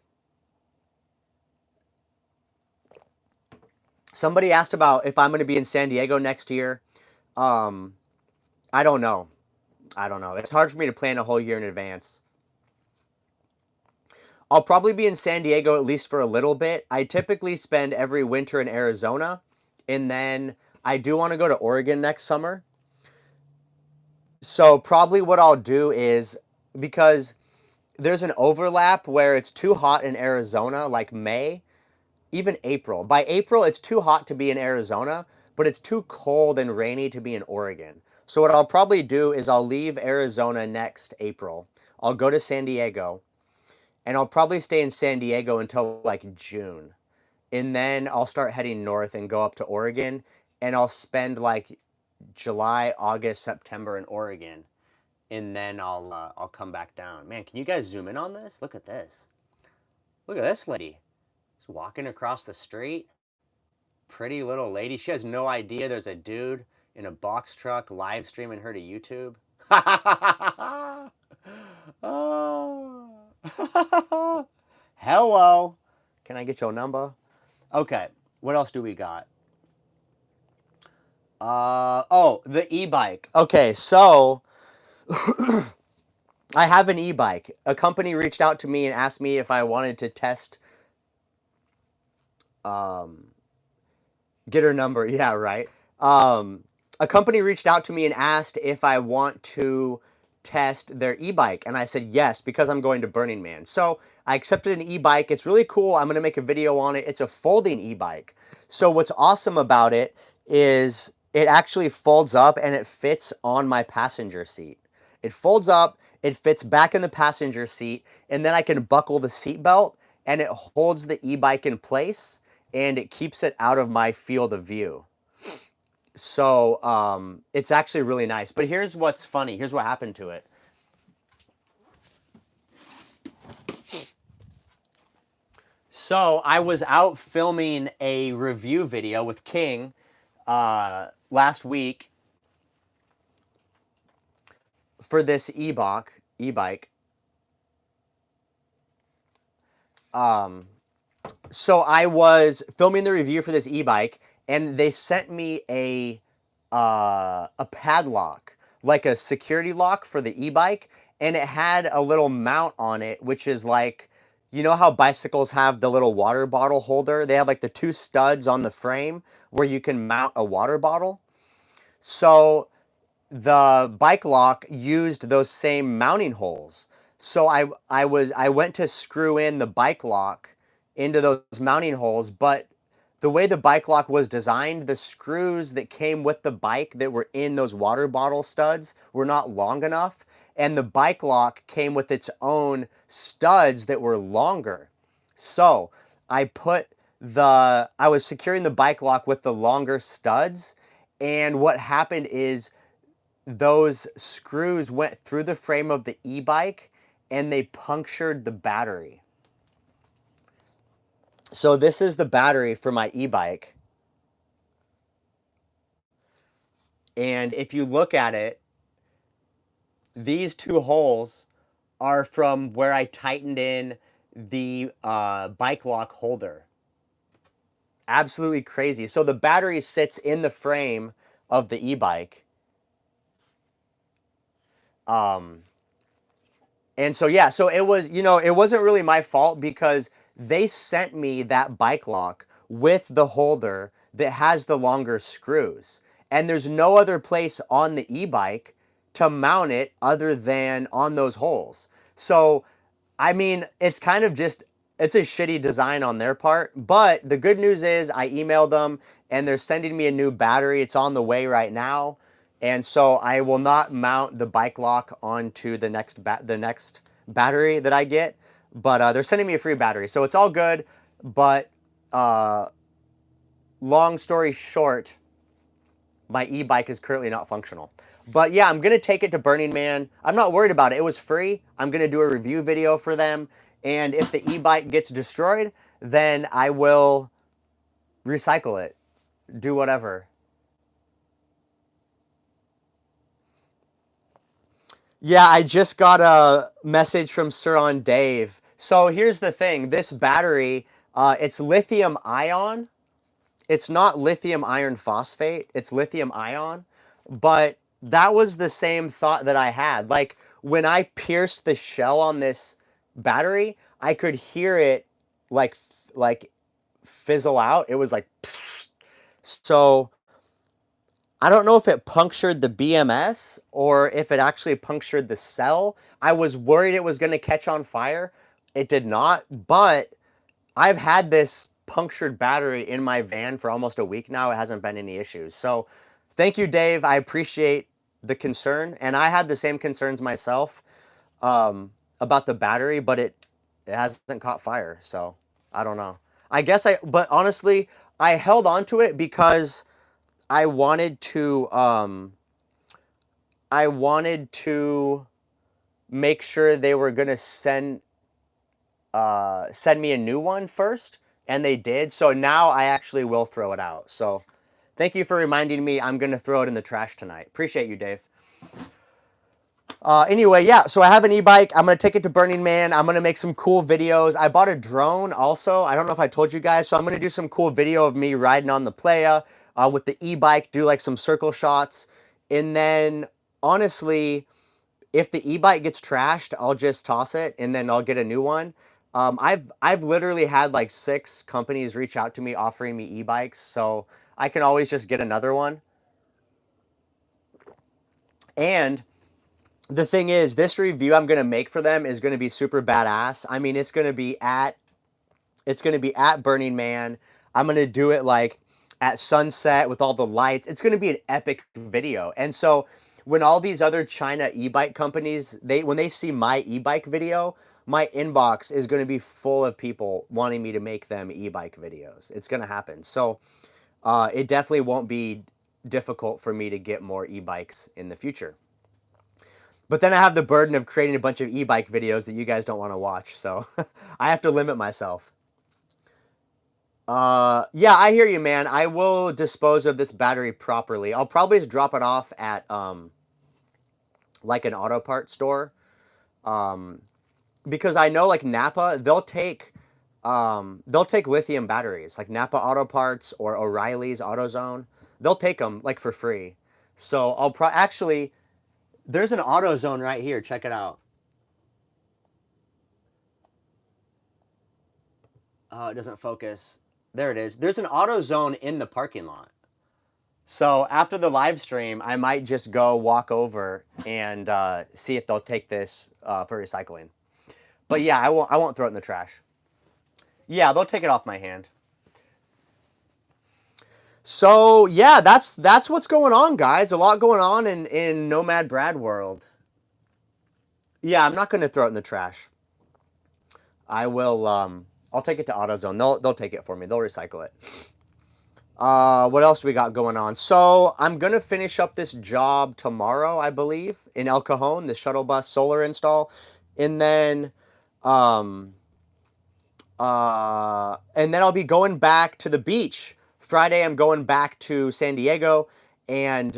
Somebody asked about if I'm going to be in San Diego next year. Um, I don't know. I don't know. It's hard for me to plan a whole year in advance. I'll probably be in San Diego at least for a little bit. I typically spend every winter in Arizona, and then I do want to go to Oregon next summer. So probably what I'll do is because there's an overlap where it's too hot in Arizona, like May, even April. By April, it's too hot to be in Arizona, but it's too cold and rainy to be in Oregon. So what I'll probably do is I'll leave Arizona next April. I'll go to San Diego, and I'll probably stay in San Diego until like June. And then I'll start heading north and go up to Oregon, and I'll spend like July, August, September in Oregon, and then I'll come back down. Man, can you guys zoom in on this? Look at this. Look at this lady. She's walking across the street. Pretty little lady. She has no idea there's a dude in a box truck live streaming her to YouTube. Oh. Hello. Can I get your number? Okay. What else do we got? Oh, the e-bike. Okay, so I have an e-bike. A company reached out to me and asked me if I wanted to test um get her number. Yeah, right. A company reached out to me and asked if I want to test their e-bike, and I said yes because I'm going to Burning Man. So I accepted an e-bike. It's really cool. I'm going to make a video on it. It's a folding e-bike. So what's awesome about it is it actually folds up and it fits on my passenger seat. It folds up, it fits back in the passenger seat, and then I can buckle the seat belt and it holds the e-bike in place and it keeps it out of my field of view. So it's actually really nice. But here's what's funny. Here's what happened to it. So I was out filming a review video with King last week for this e-bike. So I was filming the review for this e-bike, and they sent me a a padlock, like a security lock for the e-bike, and it had a little mount on it, which is like, you know how bicycles have the little water bottle holder? They have like the two studs on the frame where you can mount a water bottle. So the bike lock used those same mounting holes. So I went to screw in the bike lock into those mounting holes, but the way the bike lock was designed, the screws that came with the bike that were in those water bottle studs were not long enough, and the bike lock came with its own studs that were longer. So I was securing the bike lock with the longer studs, and what happened is those screws went through the frame of the e-bike and they punctured the battery. So this is the battery for my e-bike. And if you look at it, these two holes are from where I tightened in the bike lock holder. Absolutely crazy. So the battery sits in the frame of the e-bike. Um, And so yeah, so it was, it wasn't really my fault because they sent me that bike lock with the holder that has the longer screws. And there's no other place on the e-bike to mount it other than on those holes. So, I mean, it's kind of just it's a shitty design on their part, but the good news is I emailed them and they're sending me a new battery. It's on the way right now. And so I will not mount the bike lock onto the next battery that I get, but they're sending me a free battery, so it's all good. But uh, long story short, my e-bike is currently not functional. But yeah, I'm gonna take it to Burning Man. I'm not worried about it. It was free. I'm gonna do a review video for them, and if the e-bike gets destroyed, then I will recycle it, do whatever. Yeah, I just got a message from Sir on Dave. So here's the thing: this battery, it's lithium ion. It's not lithium iron phosphate. It's lithium ion. But that was the same thought that I had. Like when I pierced the shell on this battery, I could hear it like like fizzle out. It was like psst. So I don't know if it punctured the BMS or if it actually punctured the cell. I was worried it was going to catch on fire. It did not, but I've had this punctured battery in my van for almost a week now. It hasn't been any issues. So thank you, Dave. I appreciate the concern. And I had the same concerns myself about the battery, but it hasn't caught fire. So I don't know. But honestly, I held on to it because I wanted to, I wanted to make sure they were going to send me a new one first, and they did. So now I actually will throw it out. So thank you for reminding me. I'm going to throw it in the trash tonight. Appreciate you, Dave. Anyway, yeah, so I have an e-bike. I'm going to take it to Burning Man. I'm going to make some cool videos. I bought a drone also. I don't know if I told you guys. So I'm going to do some cool video of me riding on the playa with the e-bike, do like some circle shots. And then, honestly, if the e-bike gets trashed, I'll just toss it and then I'll get a new one. I've literally had like 6 companies reach out to me offering me e-bikes, so I can always just get another one. And the thing is, this review I'm gonna make for them is gonna be super badass. I mean, it's gonna be at Burning Man. I'm gonna do it like at sunset with all the lights. It's gonna be an epic video. And so when all these other China e-bike companies, when they see my e-bike video, my inbox is gonna be full of people wanting me to make them e-bike videos. It's gonna happen. So it definitely won't be difficult for me to get more e-bikes in the future. But then I have the burden of creating a bunch of e-bike videos that you guys don't want to watch, so I have to limit myself. Yeah, I hear you, man. I will dispose of this battery properly. I'll probably just drop it off at like an auto part store. Um, because I know like Napa, they'll take lithium batteries, like Napa Auto Parts or O'Reilly's AutoZone. They'll take them like for free. So actually, there's an AutoZone right here. Check it out. Oh, it doesn't focus. There it is. There's an AutoZone in the parking lot. So after the live stream, I might just go walk over and see if they'll take this for recycling. But yeah, I won't. I won't throw it in the trash. Yeah, they'll take it off my hand. So yeah, that's what's going on, guys. A lot going on in Nomad Brad world. Yeah, I'm not going to throw it in the trash. I will. I'll take it to AutoZone. They'll take it for me. They'll recycle it. What else we got going on? So I'm gonna finish up this job tomorrow, I believe, in El Cajon, the shuttle bus solar install, and then, um, and then I'll be going back to the beach. Friday, I'm going back to San Diego, and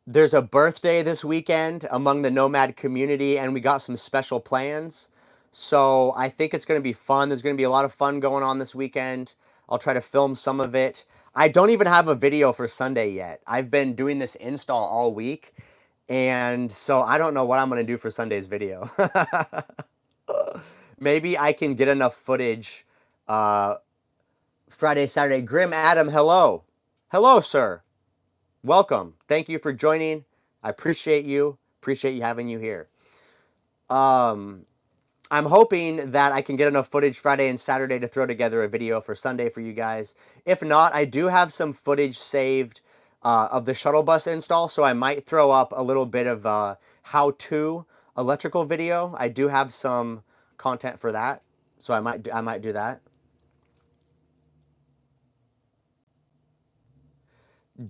there's a birthday this weekend among the Nomad community, and we got some special plans. So I think it's going to be fun. There's going to be a lot of fun going on this weekend. I'll try to film some of it. I don't even have a video for Sunday yet. I've been doing this install all week, and so I don't know what I'm going to do for Sunday's video. Maybe I can get enough footage Friday, Saturday. Grim Adam, hello. Hello, sir. Welcome. Thank you for joining. I appreciate you. Appreciate you having you here. I'm hoping that I can get enough footage Friday and Saturday to throw together a video for Sunday for you guys. If not, I do have some footage saved of the shuttle bus install, so I might throw up a little bit of how-to electrical video. I do have some content for that, so I might do that.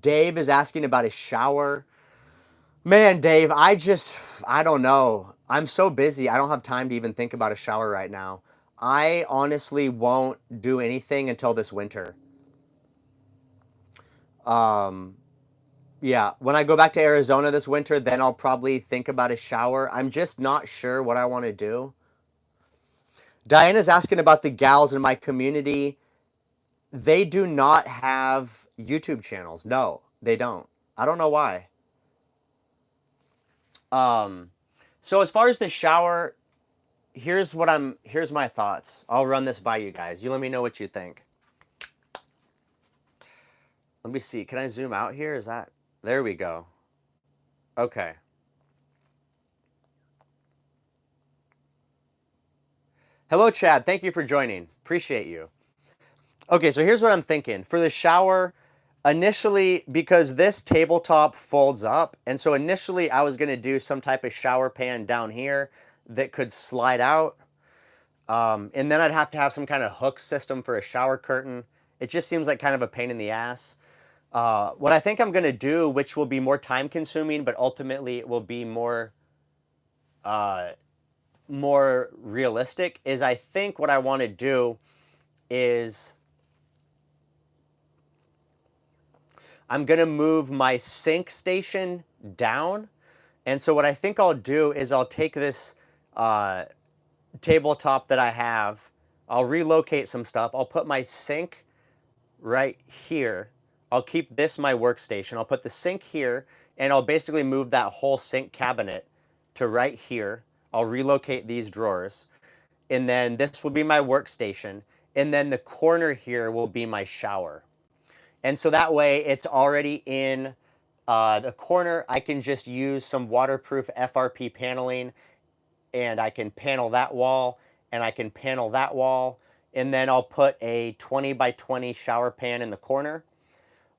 Dave is asking about his shower. Man, Dave, I don't know. I'm so busy. I don't have time to even think about a shower right now. I honestly won't do anything until this winter. Um, yeah, when I go back to Arizona this winter, then I'll probably think about a shower. I'm just not sure what I want to do. Diana's asking about the gals in my community. They do not have YouTube channels. No, they don't. I don't know why. Um, so as far as the shower, here's my thoughts. I'll run this by you guys. You let me know what you think. Let me see. Can I zoom out here? Is that there we go. Okay. Hello, Chad. Thank you for joining. Appreciate you. Okay, so here's what I'm thinking. For the shower, initially, because this tabletop folds up, and so initially I was gonna do some type of shower pan down here that could slide out. And then I'd have to have some kind of hook system for a shower curtain. It just seems like kind of a pain in the ass. What I think I'm going to do, which will be more time consuming, but ultimately it will be uh, more realistic, is I think what I want to do is I'm going to move my sink station down. And so what I think I'll do is I'll take this tabletop that I have, I'll relocate some stuff. I'll put my sink right here. I'll keep this my workstation. I'll put the sink here, and I'll basically move that whole sink cabinet to right here. I'll relocate these drawers, and then this will be my workstation, and then the corner here will be my shower. And so that way it's already in the corner. I can just use some waterproof FRP paneling, and I can panel that wall, and I can panel that wall, and then I'll put a 20 by 20 shower pan in the corner.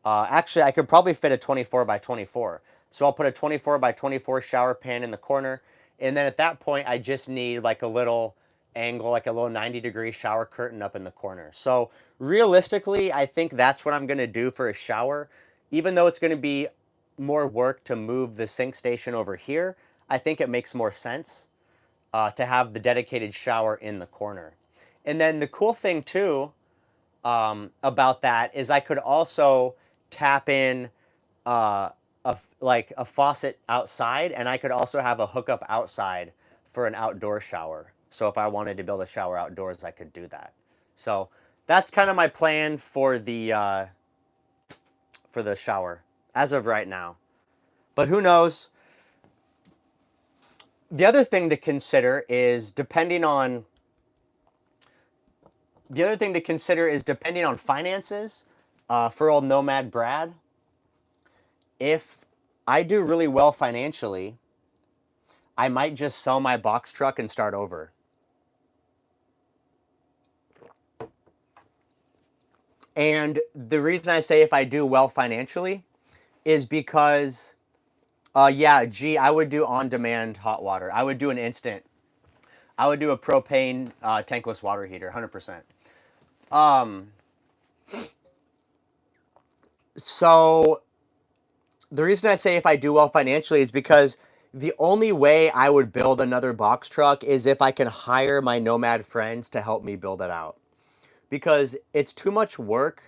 Actually, I could probably fit a 24 by 24. So I'll put a 24 by 24 shower pan in the corner, and then at that point, I just need like a little angle, like a little 90-degree shower curtain up in the corner. So realistically, I think that's what I'm gonna do for a shower. Even though it's gonna be more work to move the sink station over here, I think it makes more sense to have the dedicated shower in the corner. And then the cool thing too about that is I could also tap in like a faucet outside, and I could also have a hookup outside for an outdoor shower. So if I wanted to build a shower outdoors, I could do that. So that's kind of my plan for the shower as of right now. But who knows? The other thing to consider is depending on finances. For old Nomad Brad, if I do really well financially, I might just sell my box truck and start over. And the reason I say if I do well financially is because, yeah, gee, I would do on-demand hot water. I would do an instant. I would do a propane tankless water heater, 100%. So the reason I say if I do well financially is because the only way I would build another box truck is if I can hire my Nomad friends to help me build it out. Because it's too much work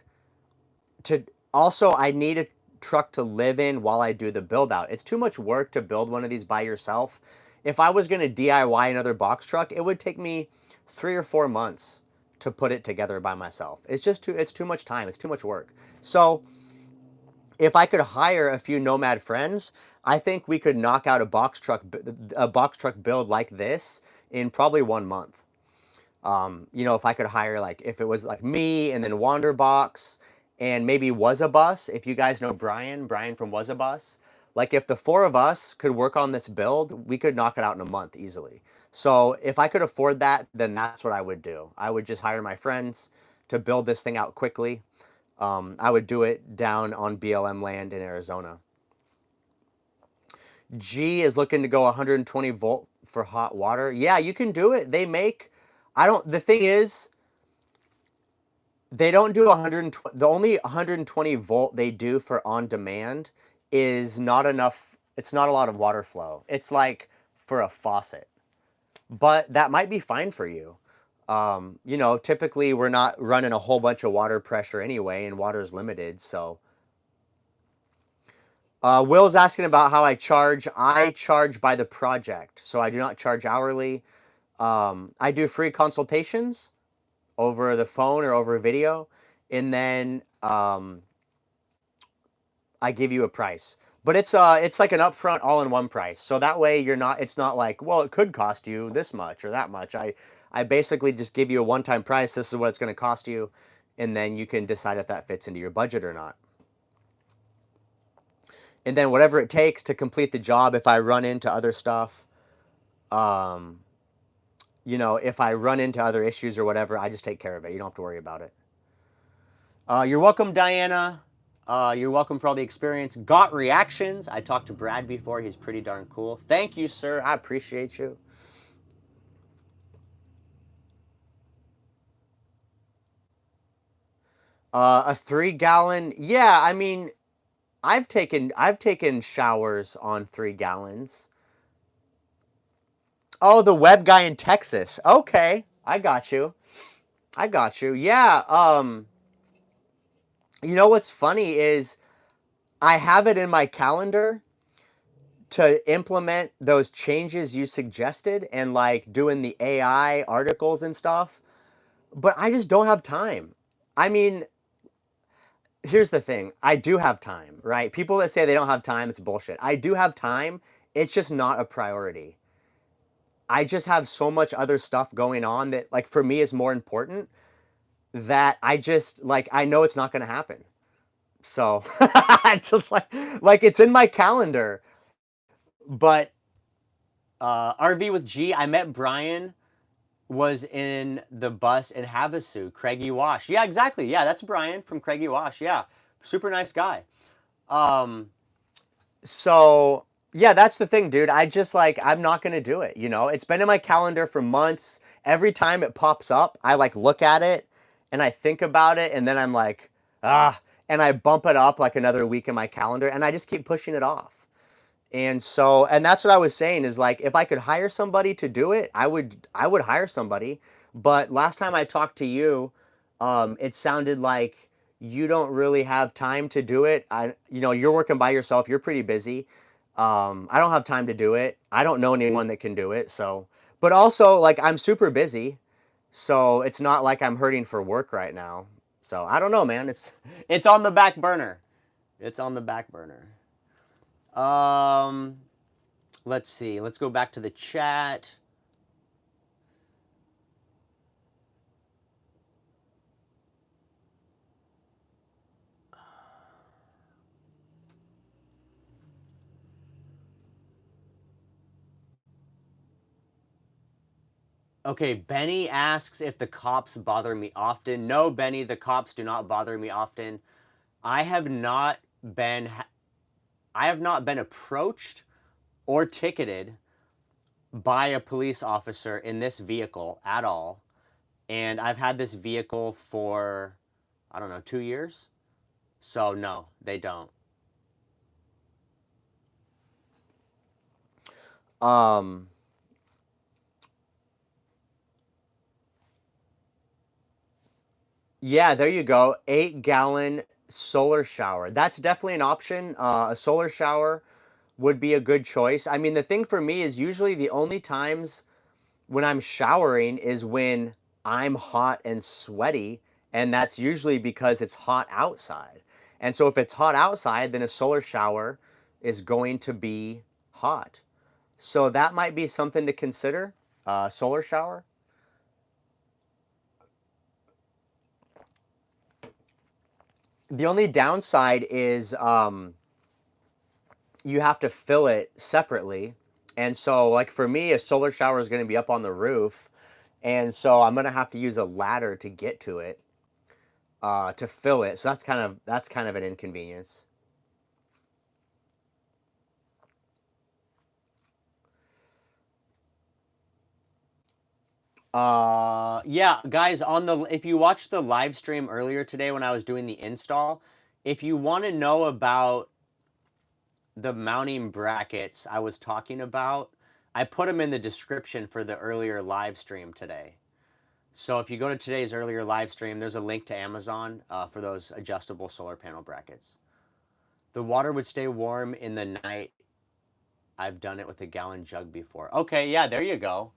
to also I need a truck to live in while I do the build out. It's too much work to build one of these by yourself. If I was going to DIY another box truck, it would take me 3 or 4 months to put it together by myself. It's too much time. It's too much work. So, if I could hire a few Nomad friends, I think we could knock out a box truck build like this in probably 1 month. If I could hire like if it was like me and then Wanderbox and maybe Was a Bus, if you guys know Brian from Was a Bus, like if the four of us could work on this build, we could knock it out in a month easily. So if I could afford that, then that's what I would do. I would just hire my friends to build this thing out quickly. I would do it down on BLM land in Arizona. G is looking to go 120 volt for hot water. Yeah, you can do it. The thing is, they don't do 120, the only 120 volt they do for on demand is not enough. It's not a lot of water flow. It's like for a faucet, but that might be fine for you. Typically we're not running a whole bunch of water pressure anyway, and water is limited. So, Will's asking about how I charge. I charge by the project, so I do not charge hourly. I do free consultations over the phone or over video, and then I give you a price. But it's like an upfront all-in-one price. So that way it's not like, well, it could cost you this much or that much. I basically just give you a one-time price. This is what it's going to cost you, and then you can decide if that fits into your budget or not. And then whatever it takes to complete the job, if I run into other stuff, if I run into other issues or whatever, I just take care of it. You don't have to worry about it. You're welcome, Diana. You're welcome for all the experience. Got reactions. I talked to Brad before. He's pretty darn cool. Thank you, sir. I appreciate you. A 3-gallon. Yeah, I mean, I've taken showers on 3 gallons. Oh, the web guy in Texas. Okay, I got you. I got you. Yeah. What's funny is I have it in my calendar to implement those changes you suggested and like doing the AI articles and stuff, but I just don't have time. I mean, here's the thing. I do have time, right? People that say they don't have time, it's bullshit. I do have time. It's just not a priority. I just have so much other stuff going on that like for me is more important that I just like I know it's not going to happen. So it's just like it's in my calendar. But RV with G, I met Brian was in the bus in Havasu, Craigie Wash. Yeah, exactly. Yeah, that's Brian from Craigie Wash. Yeah, super nice guy. So yeah, that's the thing, dude. I just like I'm not gonna do it. It's been in my calendar for months. Every time it pops up, I like look at it and I think about it, and then I'm like, and I bump it up like another week in my calendar, and I just keep pushing it off. And that's what I was saying is like if I could hire somebody to do it, I would hire somebody. But last time I talked to you, it sounded like you don't really have time to do it. You're working by yourself. You're pretty busy. I don't have time to do it. I don't know anyone that can do it. So, but also like I'm super busy. So it's not like I'm hurting for work right now. So I don't know, man. It's on the back burner. It's on the back burner. Um, let's see. Let's go back to the chat. Okay, Benny asks if the cops bother me often. No, Benny, the cops do not bother me often. I have not been I have not been approached or ticketed by a police officer in this vehicle at all. And I've had this vehicle for, I don't know, 2 years. So no, they don't. Um, yeah, there you go. 8-gallon solar shower. That's definitely an option. A solar shower would be a good choice. I mean, the thing for me is usually the only times when I'm showering is when I'm hot and sweaty, and that's usually because it's hot outside. And so if it's hot outside, then a solar shower is going to be hot. So that might be something to consider. Solar shower. The only downside is you have to fill it separately. And so, like for me, a solar shower is going to be up on the roof. And so I'm going to have to use a ladder to get to it, to fill it. So that's kind of an inconvenience. Yeah, guys, if you watched the live stream earlier today when I was doing the install, if you want to know about the mounting brackets I was talking about, I put them in the description for the earlier live stream today. So if you go to today's earlier live stream, there's a link to Amazon for those adjustable solar panel brackets. The water would stay warm in the night. I've done it with a gallon jug before. Okay, yeah, there you go.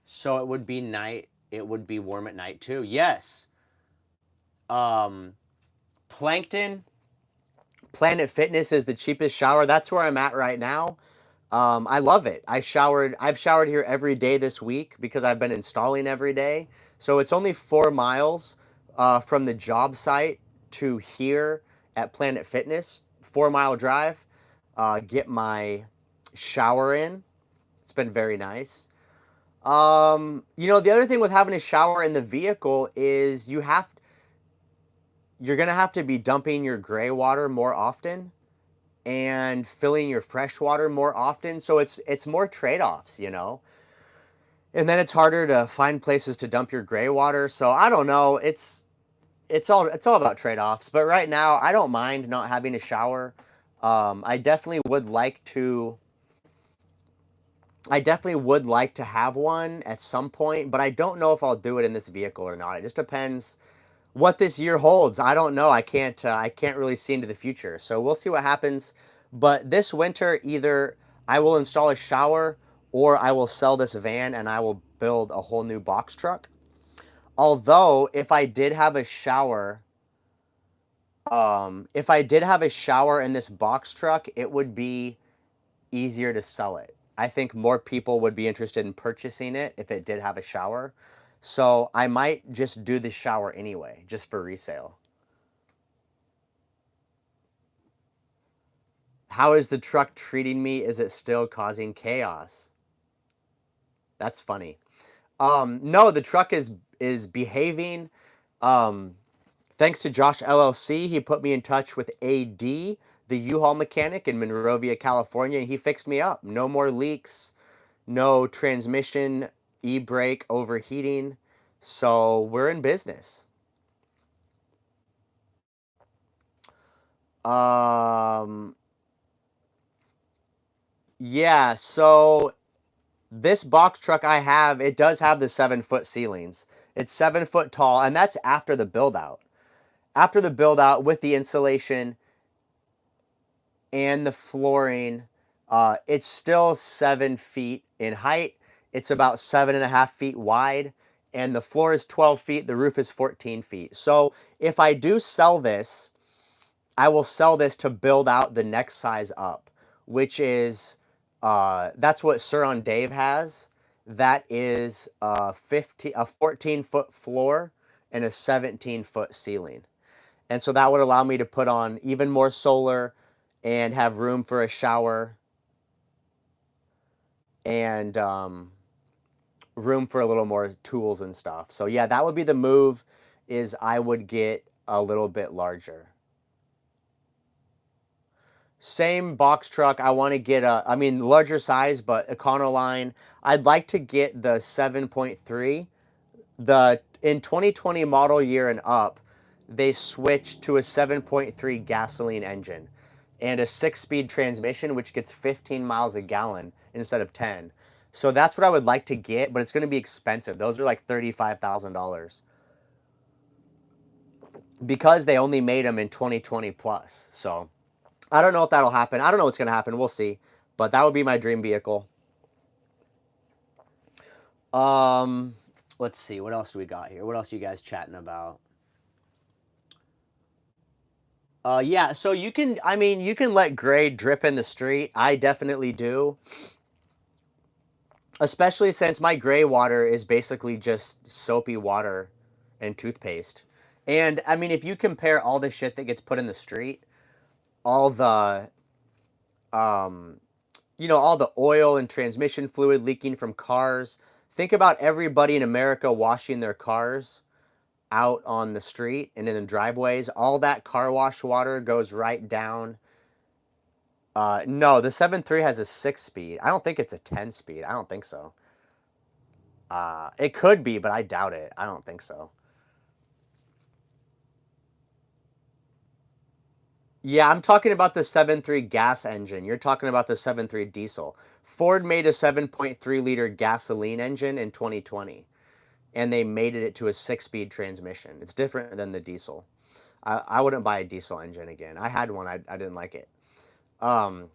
So it would be night. It would be warm at night too. Yes. Um, Plankton, Planet Fitness is the cheapest shower. That's where I'm at right now. I love it. I've showered here every day this week because I've been installing every day. So it's only 4 miles from the job site to here at Planet Fitness. 4 mile drive. Get my shower in. It's been very nice. The other thing with having a shower in the vehicle is you're gonna have to be dumping your gray water more often and filling your fresh water more often. So it's more trade-offs. And then it's harder to find places to dump your gray water. So I don't know. It's all about trade-offs. But right now, I don't mind not having a shower. I definitely would like to. I definitely would like to have one at some point, but I don't know if I'll do it in this vehicle or not. It just depends what this year holds. I don't know. I can't really see into the future. So we'll see what happens. But this winter, either I will install a shower or I will sell this van and I will build a whole new box truck. Although if I did have a shower in this box truck, it would be easier to sell it. I think more people would be interested in purchasing it if it did have a shower. So I might just do the shower anyway, just for resale. How is the truck treating me? Is it still causing chaos? That's funny. No, the truck is behaving. Um, Thanks to Josh LLC, he put me in touch with AD, the U-Haul mechanic in Monrovia, California. He fixed me up. No more leaks, no transmission e-brake overheating. So we're in business. Um, yeah, so this box truck I have, it does have the 7-foot ceilings. It's 7 foot tall, and that's after the build out. After the build out with the insulation and the flooring, it's still 7 feet in height. It's about 7.5 feet wide, and the floor is 12 feet, the roof is 14 feet. So if I do sell this, I will sell this to build out the next size up, which is, that's what Sir on Dave has. That is a 14-foot floor and a 17-foot ceiling. And so that would allow me to put on even more solar and have room for a shower and room for a little more tools and stuff. So yeah, that would be the move, is I would get a little bit larger. Same box truck. I want to get I mean, larger size, but Econoline. I'd like to get the 7.3. In 2020 model year and up, they switched to a 7.3 gasoline engine and a 6-speed transmission, which gets 15 miles a gallon instead of 10. So that's what I would like to get, but it's going to be expensive. Those are like $35,000 because they only made them in 2020 plus. So I don't know if that'll happen. I don't know what's going to happen. We'll see. But that would be my dream vehicle. Let's see. What else do we got here? What else are you guys chatting about? Yeah, so you can, I mean, you can let gray drip in the street. I definitely do. Especially since my gray water is basically just soapy water and toothpaste. And I mean, if you compare all the shit that gets put in the street, all the um all the oil and transmission fluid leaking from cars. Think about everybody in America washing their cars out on the street and in the driveways. All that car wash water goes right down. No, the 7.3 has a 6-speed. I don't think it's a 10-speed. I don't think so. It could be, but I doubt it. I don't think so. Yeah, I'm talking about the 7.3 gas engine. You're talking about the 7.3 diesel. Ford made a 7.3 liter gasoline engine in 2020, and they made it to a 6-speed transmission. It's different than the diesel. I wouldn't buy a diesel engine again. I had one. I didn't like it. So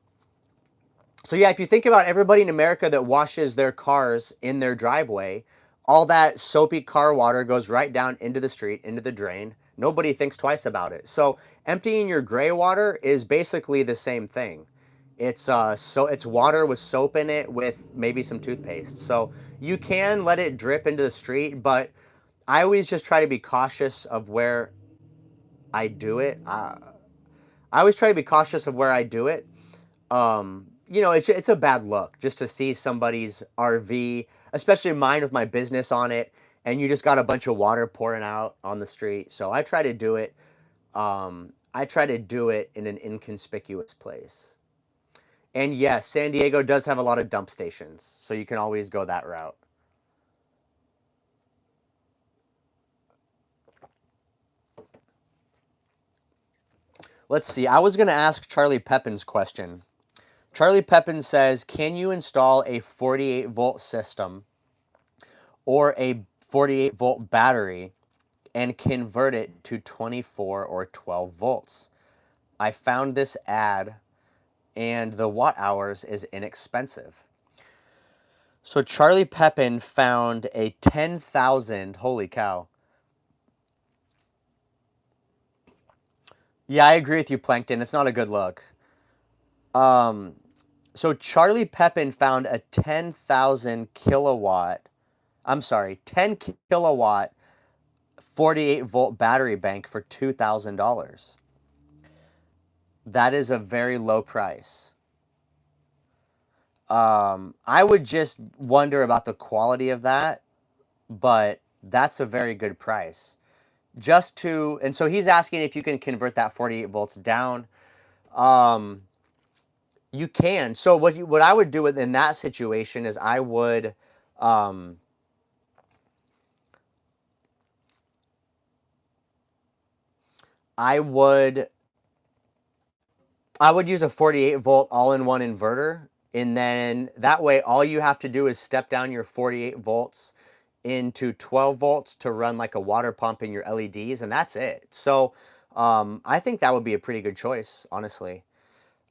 yeah, if you think about everybody in America that washes their cars in their driveway, all that soapy car water goes right down into the street, into the drain. Nobody thinks twice about it. So emptying your gray water is basically the same thing. It's water with soap in it with maybe some toothpaste. So you can let it drip into the street, but I always just try to be cautious of where I do it. I always try to be cautious of where I do it. It's a bad look just to see somebody's RV, especially mine with my business on it, and you just got a bunch of water pouring out on the street. So I try to do it. I try to do it in an inconspicuous place. And yes, San Diego does have a lot of dump stations, so you can always go that route. Let's see. I was going to ask Charlie Pepin's question. Charlie Pepin says, can you install a 48 volt system or a 48 volt battery and convert it to 24 or 12 volts? I found this ad and the watt hours is inexpensive. So Charlie Pepin found a 10,000, holy cow. Yeah, I agree with you, Plankton. It's not a good look. So Charlie Pepin found a 10,000 kilowatt, I'm sorry, 10 kilowatt 48 volt battery bank for $2,000. That is a very low price. I would just wonder about the quality of that, but that's a very good price. And so he's asking if you can convert that 48 volts down. You can. So what I would do in that situation is um, I would I would use a 48 volt all-in-one inverter, and then that way all you have to do is step down your 48 volts into 12 volts to run like a water pump in your LEDs, and that's it. So I think that would be a pretty good choice, honestly.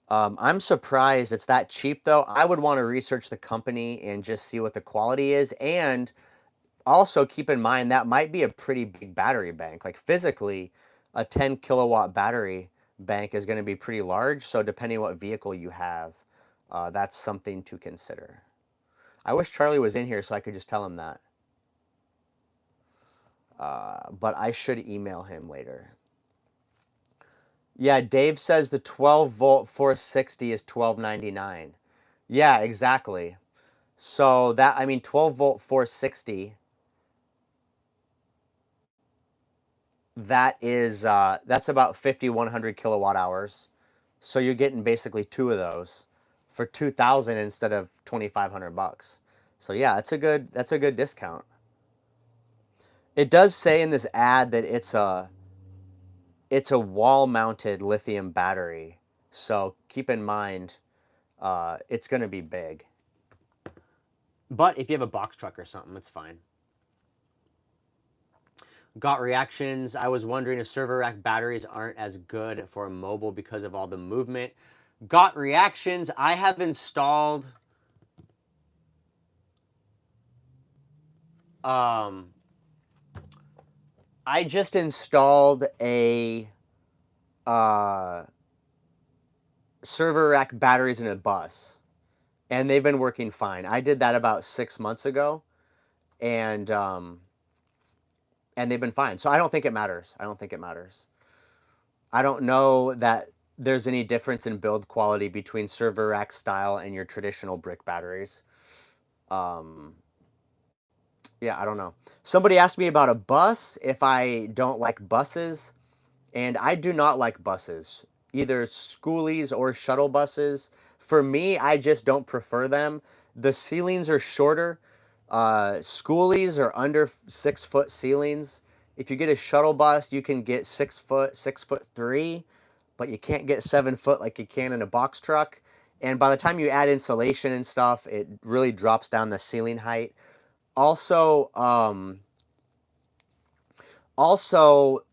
I'm surprised it's that cheap though. I would want to research the company and just see what the quality is. And Also, keep in mind that might be a pretty big battery bank. Like physically, a 10 kilowatt battery bank is going to be pretty large. So depending what vehicle you have, that's something to consider. I wish Charlie was in here so I could just tell him that. But I should email him later. Yeah, Dave says the 12 volt 460 is $12.99. Yeah, exactly. So that, I mean, 12 volt 460, that's about 5,100 kilowatt hours. So you're getting basically two of those for 2,000 instead of 2,500 bucks. So yeah, that's a good discount. It does say in this ad that it's a wall mounted lithium battery. So keep in mind, it's going to be big. But if you have a box truck or something, it's fine. Got reactions. I was wondering if server rack batteries aren't as good for mobile because of all the movement. Got reactions. I have installed I just installed a uh, server rack batteries in a bus, and they've been working fine. I did that about 6 months ago, and they've been fine. So I don't think it matters. I don't think it matters. I don't know that there's any difference in build quality between server rack style and your traditional brick batteries. Um, yeah, I don't know. Somebody asked me about a bus, if I don't like buses, and I do not like buses, either schoolies or shuttle buses. For me, I just don't prefer them. The ceilings are shorter. Schoolies are under 6 foot ceilings. If you get a shuttle bus, you can get 6 foot, 6'3", but you can't get 7 foot like you can in a box truck. And by the time you add insulation and stuff, it really drops down the ceiling height. Also,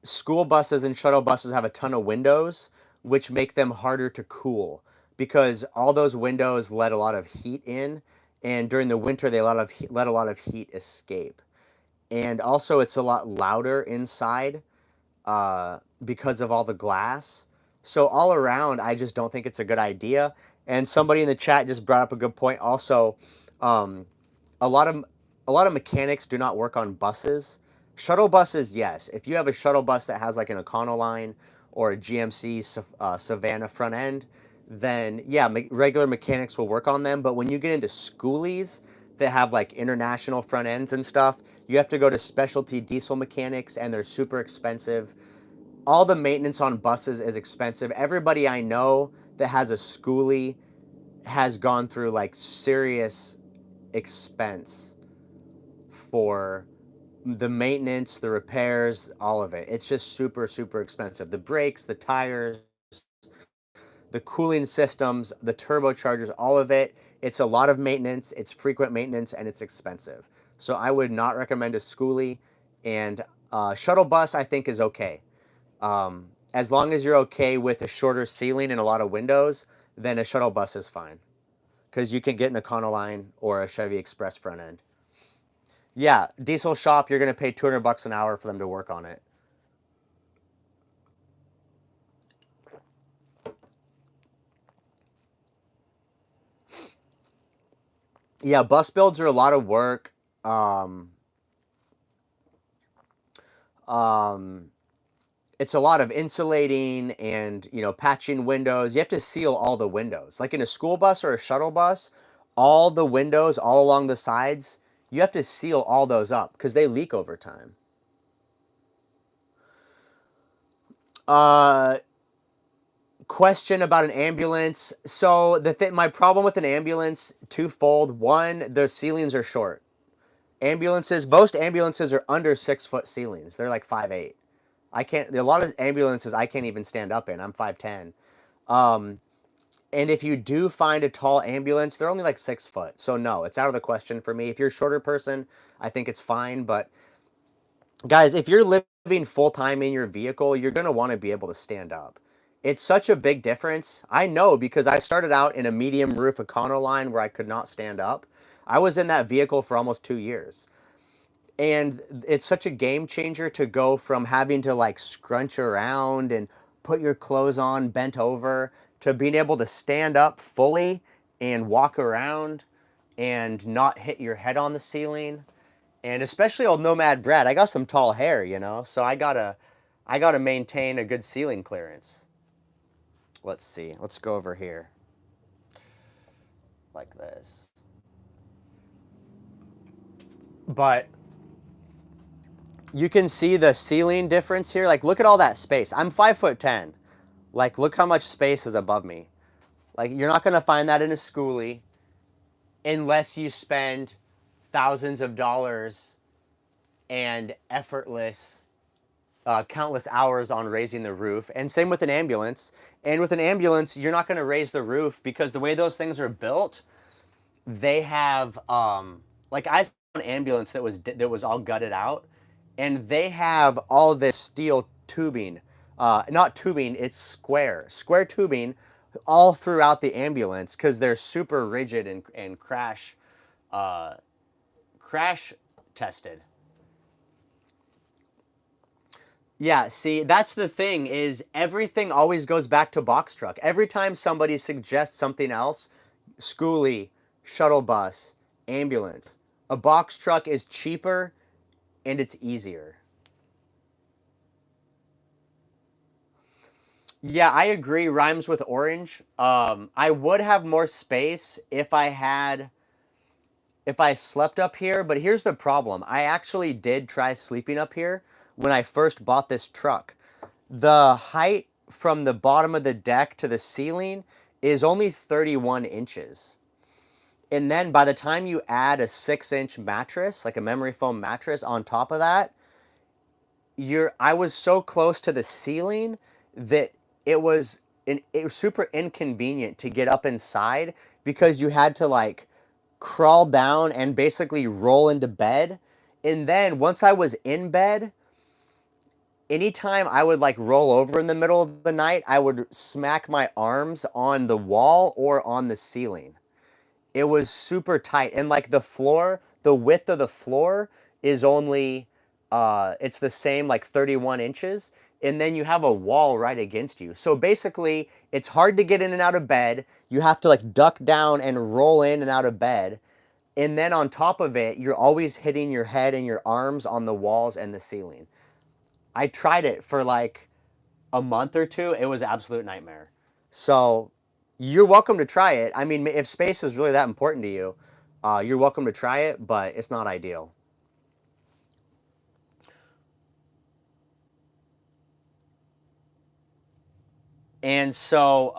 school buses and shuttle buses have a ton of windows, which make them harder to cool because all those windows let a lot of heat in, and during the winter they let a lot of heat escape. And also, it's a lot louder inside because of all the glass. So all around, I just don't think it's a good idea. And somebody in the chat just brought up a good point. Also, um, a lot of mechanics do not work on buses. Shuttle buses, yes. If you have a shuttle bus that has like an Econoline or a GMC Savannah front end, then yeah, regular mechanics will work on them. But when you get into schoolies that have like international front ends and stuff, you have to go to specialty diesel mechanics, and they're super expensive. All the maintenance on buses is expensive. Everybody I know that has a schoolie has gone through like serious expense for the maintenance, the repairs, all of it. It's just super, super expensive. The brakes, the tires, the cooling systems, the turbochargers, all of it. It's a lot of maintenance, it's frequent maintenance, and it's expensive. So I would not recommend a schoolie. And shuttle bus, I think, is okay. As long as you're okay with a shorter ceiling and a lot of windows, then a shuttle bus is fine. Because you can get an Econoline or a Chevy Express front end. Yeah, diesel shop, you're going to pay 200 bucks an hour for them to work on it. Yeah, bus builds are a lot of work. Um, it's a lot of insulating and, patching windows. You have to seal all the windows. Like in a school bus or a shuttle bus, all the windows all along the sides, you have to seal all those up because they leak over time. Uh, Question about an ambulance. So my problem with an ambulance, twofold. One, the ceilings are short. Most ambulances are under 6 foot ceilings. They're like 5'8". I can't. A lot of ambulances I can't even stand up in. I'm 5'10". And if you do find a tall ambulance, they're only like 6 foot. So no, it's out of the question for me. If you're a shorter person, I think it's fine. But guys, if you're living full time in your vehicle, you're gonna want to be able to stand up. It's such a big difference. I know because I started out in a medium roof Econoline where I could not stand up. I was in that vehicle for almost 2 years. And it's such a game changer to go from having to like scrunch around and put your clothes on bent over to being able to stand up fully and walk around and not hit your head on the ceiling. And especially old Nomad Brad, I got some tall hair, you know, so I gotta maintain a good ceiling clearance. Let's see. Let's go over here like this. But you can see the ceiling difference here. Like, look at all that space. I'm 5'10". Like, look how much space is above me. Like, you're not gonna find that in a schoolie unless you spend thousands of dollars and effortless, countless hours on raising the roof. And same with an ambulance. And with an ambulance, you're not gonna raise the roof because the way those things are built, they have like I saw an ambulance that was all gutted out, and they have all this steel tubing, not tubing, it's square tubing all throughout the ambulance because they're super rigid and uh, crash tested. Yeah, see, that's the thing is everything always goes back to box truck. Every time somebody suggests something else, schoolie, shuttle bus, ambulance, a box truck is cheaper and it's easier. Yeah, I agree. Rhymes with orange. I would have more space if I slept up here, but here's the problem. I actually did try sleeping up here when I first bought this truck. The height from the bottom of the deck to the ceiling is only 31 inches. And then by the time you add a 6-inch mattress, like a memory foam mattress on top of that, I was so close to the ceiling that it was super inconvenient to get up inside because you had to like crawl down and basically roll into bed. And then once I was in bed, anytime I would like roll over in the middle of the night, I would smack my arms on the wall or on the ceiling. It was super tight. And like the width of the floor is only, it's the same, like 31 inches. And then you have a wall right against you. So basically, it's hard to get in and out of bed. You have to like duck down and roll in and out of bed. And then on top of it, you're always hitting your head and your arms on the walls and the ceiling. I tried it for like a month or two. It was an absolute nightmare. So you're welcome to try it. I mean, if space is really that important to you, you're welcome to try it, but it's not ideal. And so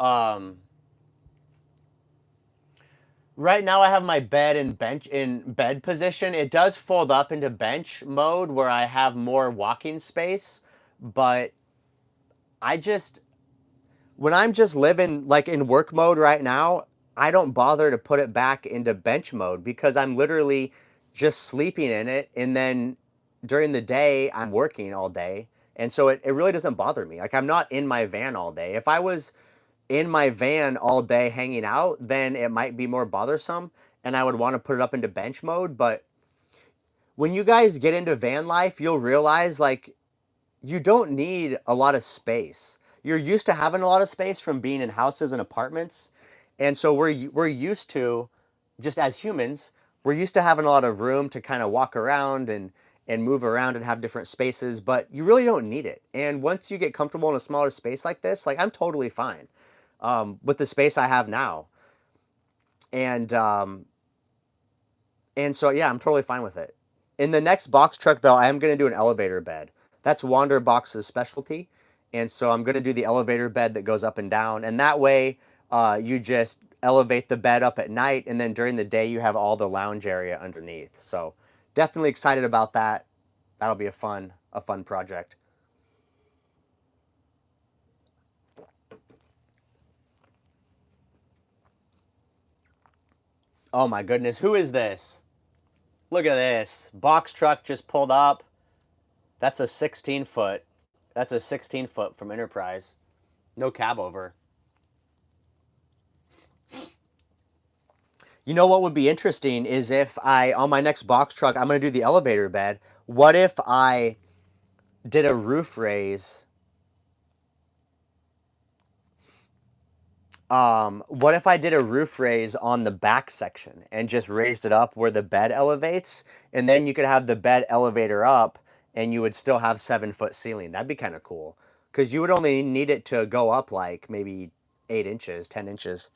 right now I have my bed in bed position. It does fold up into bench mode where I have more walking space, but I just when I'm just living like in work mode right now, I don't bother to put it back into bench mode because I'm literally just sleeping in it. And then during the day, I'm working all day. And so it really doesn't bother me. Like I'm not in my van all day. If I was in my van all day hanging out, then it might be more bothersome and I would want to put it up into bench mode. But when you guys get into van life, you'll realize like you don't need a lot of space. You're used to having a lot of space from being in houses and apartments. And so we're used to, just as humans, we're used to having a lot of room to kind of walk around and move around and have different spaces, but you really don't need it. And once you get comfortable in a smaller space like this, like I'm totally fine with the space I have now. And so yeah, I'm totally fine with it. In the next box truck though, I am going to do an elevator bed. That's Wander Box's specialty. And so I'm going to do the elevator bed that goes up and down. And that way you just elevate the bed up at night. And then during the day, you have all the lounge area underneath. So definitely excited about that. That'll be a fun project. Oh my goodness. Who is this? Look at this. Box truck just pulled up. That's a 16 foot. That's a 16 foot from Enterprise. No cab over. You know what would be interesting is if on my next box truck, I'm going to do the elevator bed. What if I did a roof raise? What if I did a roof raise on the back section and just raised it up where the bed elevates, and then you could have the bed elevator up, and you would still have 7 foot ceiling. That'd be kind of cool because you would only need it to go up like maybe 8 inches, 10 inches.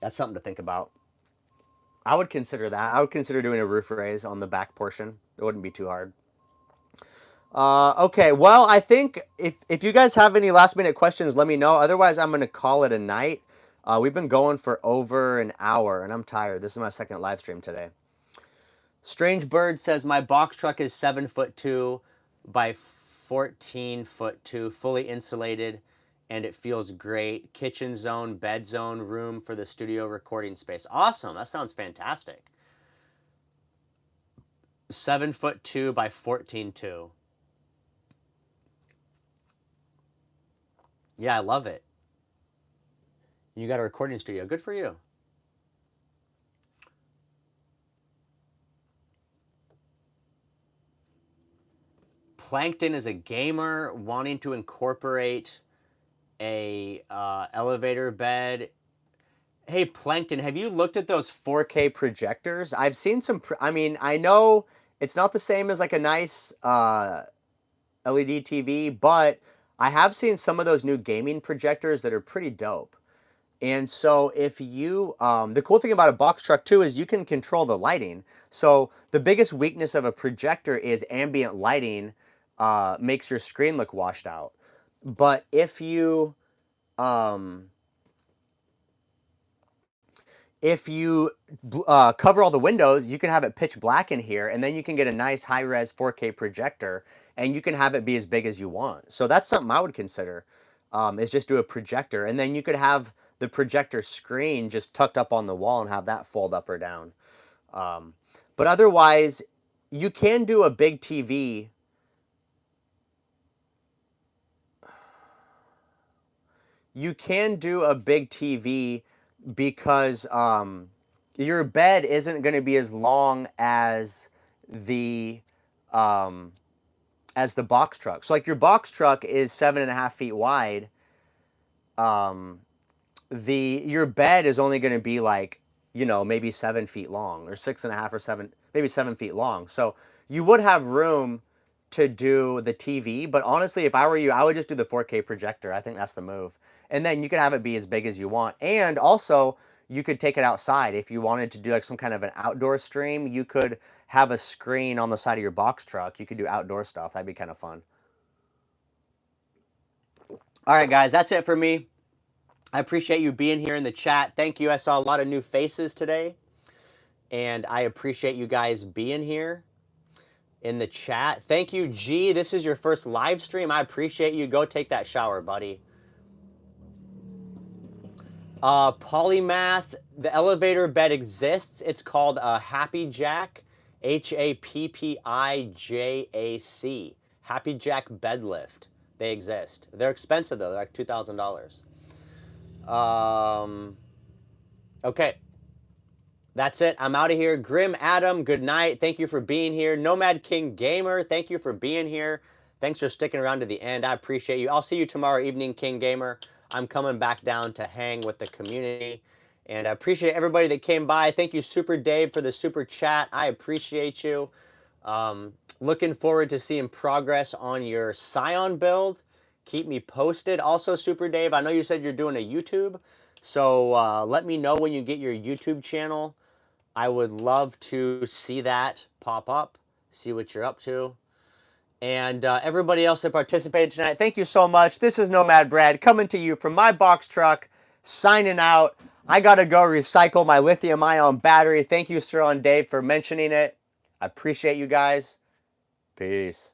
That's something to think about. I would consider that. I would consider doing a roof raise on the back portion. It wouldn't be too hard. Okay, well, I think if you guys have any last minute questions, let me know. Otherwise, I'm going to call it a night. We've been going for over an hour, and I'm tired. This is my second live stream today. Strange Bird says, my box truck is 7'2" by 14'2", fully insulated, and it feels great. Kitchen zone, bed zone, room for the studio recording space. Awesome. That sounds fantastic. 7'2" by 14'2". Yeah, I love it. You got a recording studio. Good for you. Plankton is a gamer wanting to incorporate a elevator bed. Hey, Plankton, have you looked at those 4K projectors? I've seen some. I mean, I know it's not the same as like a nice LED TV, but I have seen some of those new gaming projectors that are pretty dope. And so if you, the cool thing about a box truck too is you can control the lighting. So the biggest weakness of a projector is ambient lighting makes your screen look washed out. But if you cover all the windows, you can have it pitch black in here, and then you can get a nice high-res 4K projector, and you can have it be as big as you want. So that's something I would consider, is just do a projector, and then you could have the projector screen just tucked up on the wall and have that fold up or down. But otherwise, you can do a big TV. You can do a big TV because your bed isn't going to be as long the as the box truck. So like your box truck is 7.5 feet wide. Your bed is only going to be like, maybe 7 feet long or 6.5 or 7, maybe 7 feet long. So you would have room to do the TV, but honestly, if I were you, I would just do the 4K projector. I think that's the move. And then you could have it be as big as you want. And also, you could take it outside. If you wanted to do like some kind of an outdoor stream, you could have a screen on the side of your box truck. You could do outdoor stuff. That'd be kind of fun. All right, guys, that's it for me. I appreciate you being here in the chat. Thank you. I saw a lot of new faces today, and I appreciate you guys being here in the chat. Thank you, G. This is your first live stream. I appreciate you. Go take that shower, buddy. Polymath, the elevator bed exists. It's called Happy Jack, HAPPIJAC. Happy Jack bed lift. They exist. They're expensive though. They're like $2,000. Okay. That's it. I'm out of here. Grim Adam, good night. Thank you for being here. Nomad King Gamer, thank you for being here. Thanks for sticking around to the end. I appreciate you. I'll see you tomorrow evening, King Gamer. I'm coming back down to hang with the community. And I appreciate everybody that came by. Thank you, Super Dave, for the super chat. I appreciate you. Looking forward to seeing progress on your Scion build. Keep me posted. Also, Super Dave, I know you said you're doing a YouTube. So let me know when you get your YouTube channel. I would love to see that pop up, see what you're up to. And everybody else that participated tonight, thank you so much. This is Nomad Brad coming to you from my box truck, signing out. I got to go recycle my lithium-ion battery. Thank you, Sir and Dave, for mentioning it. I appreciate you guys. Peace.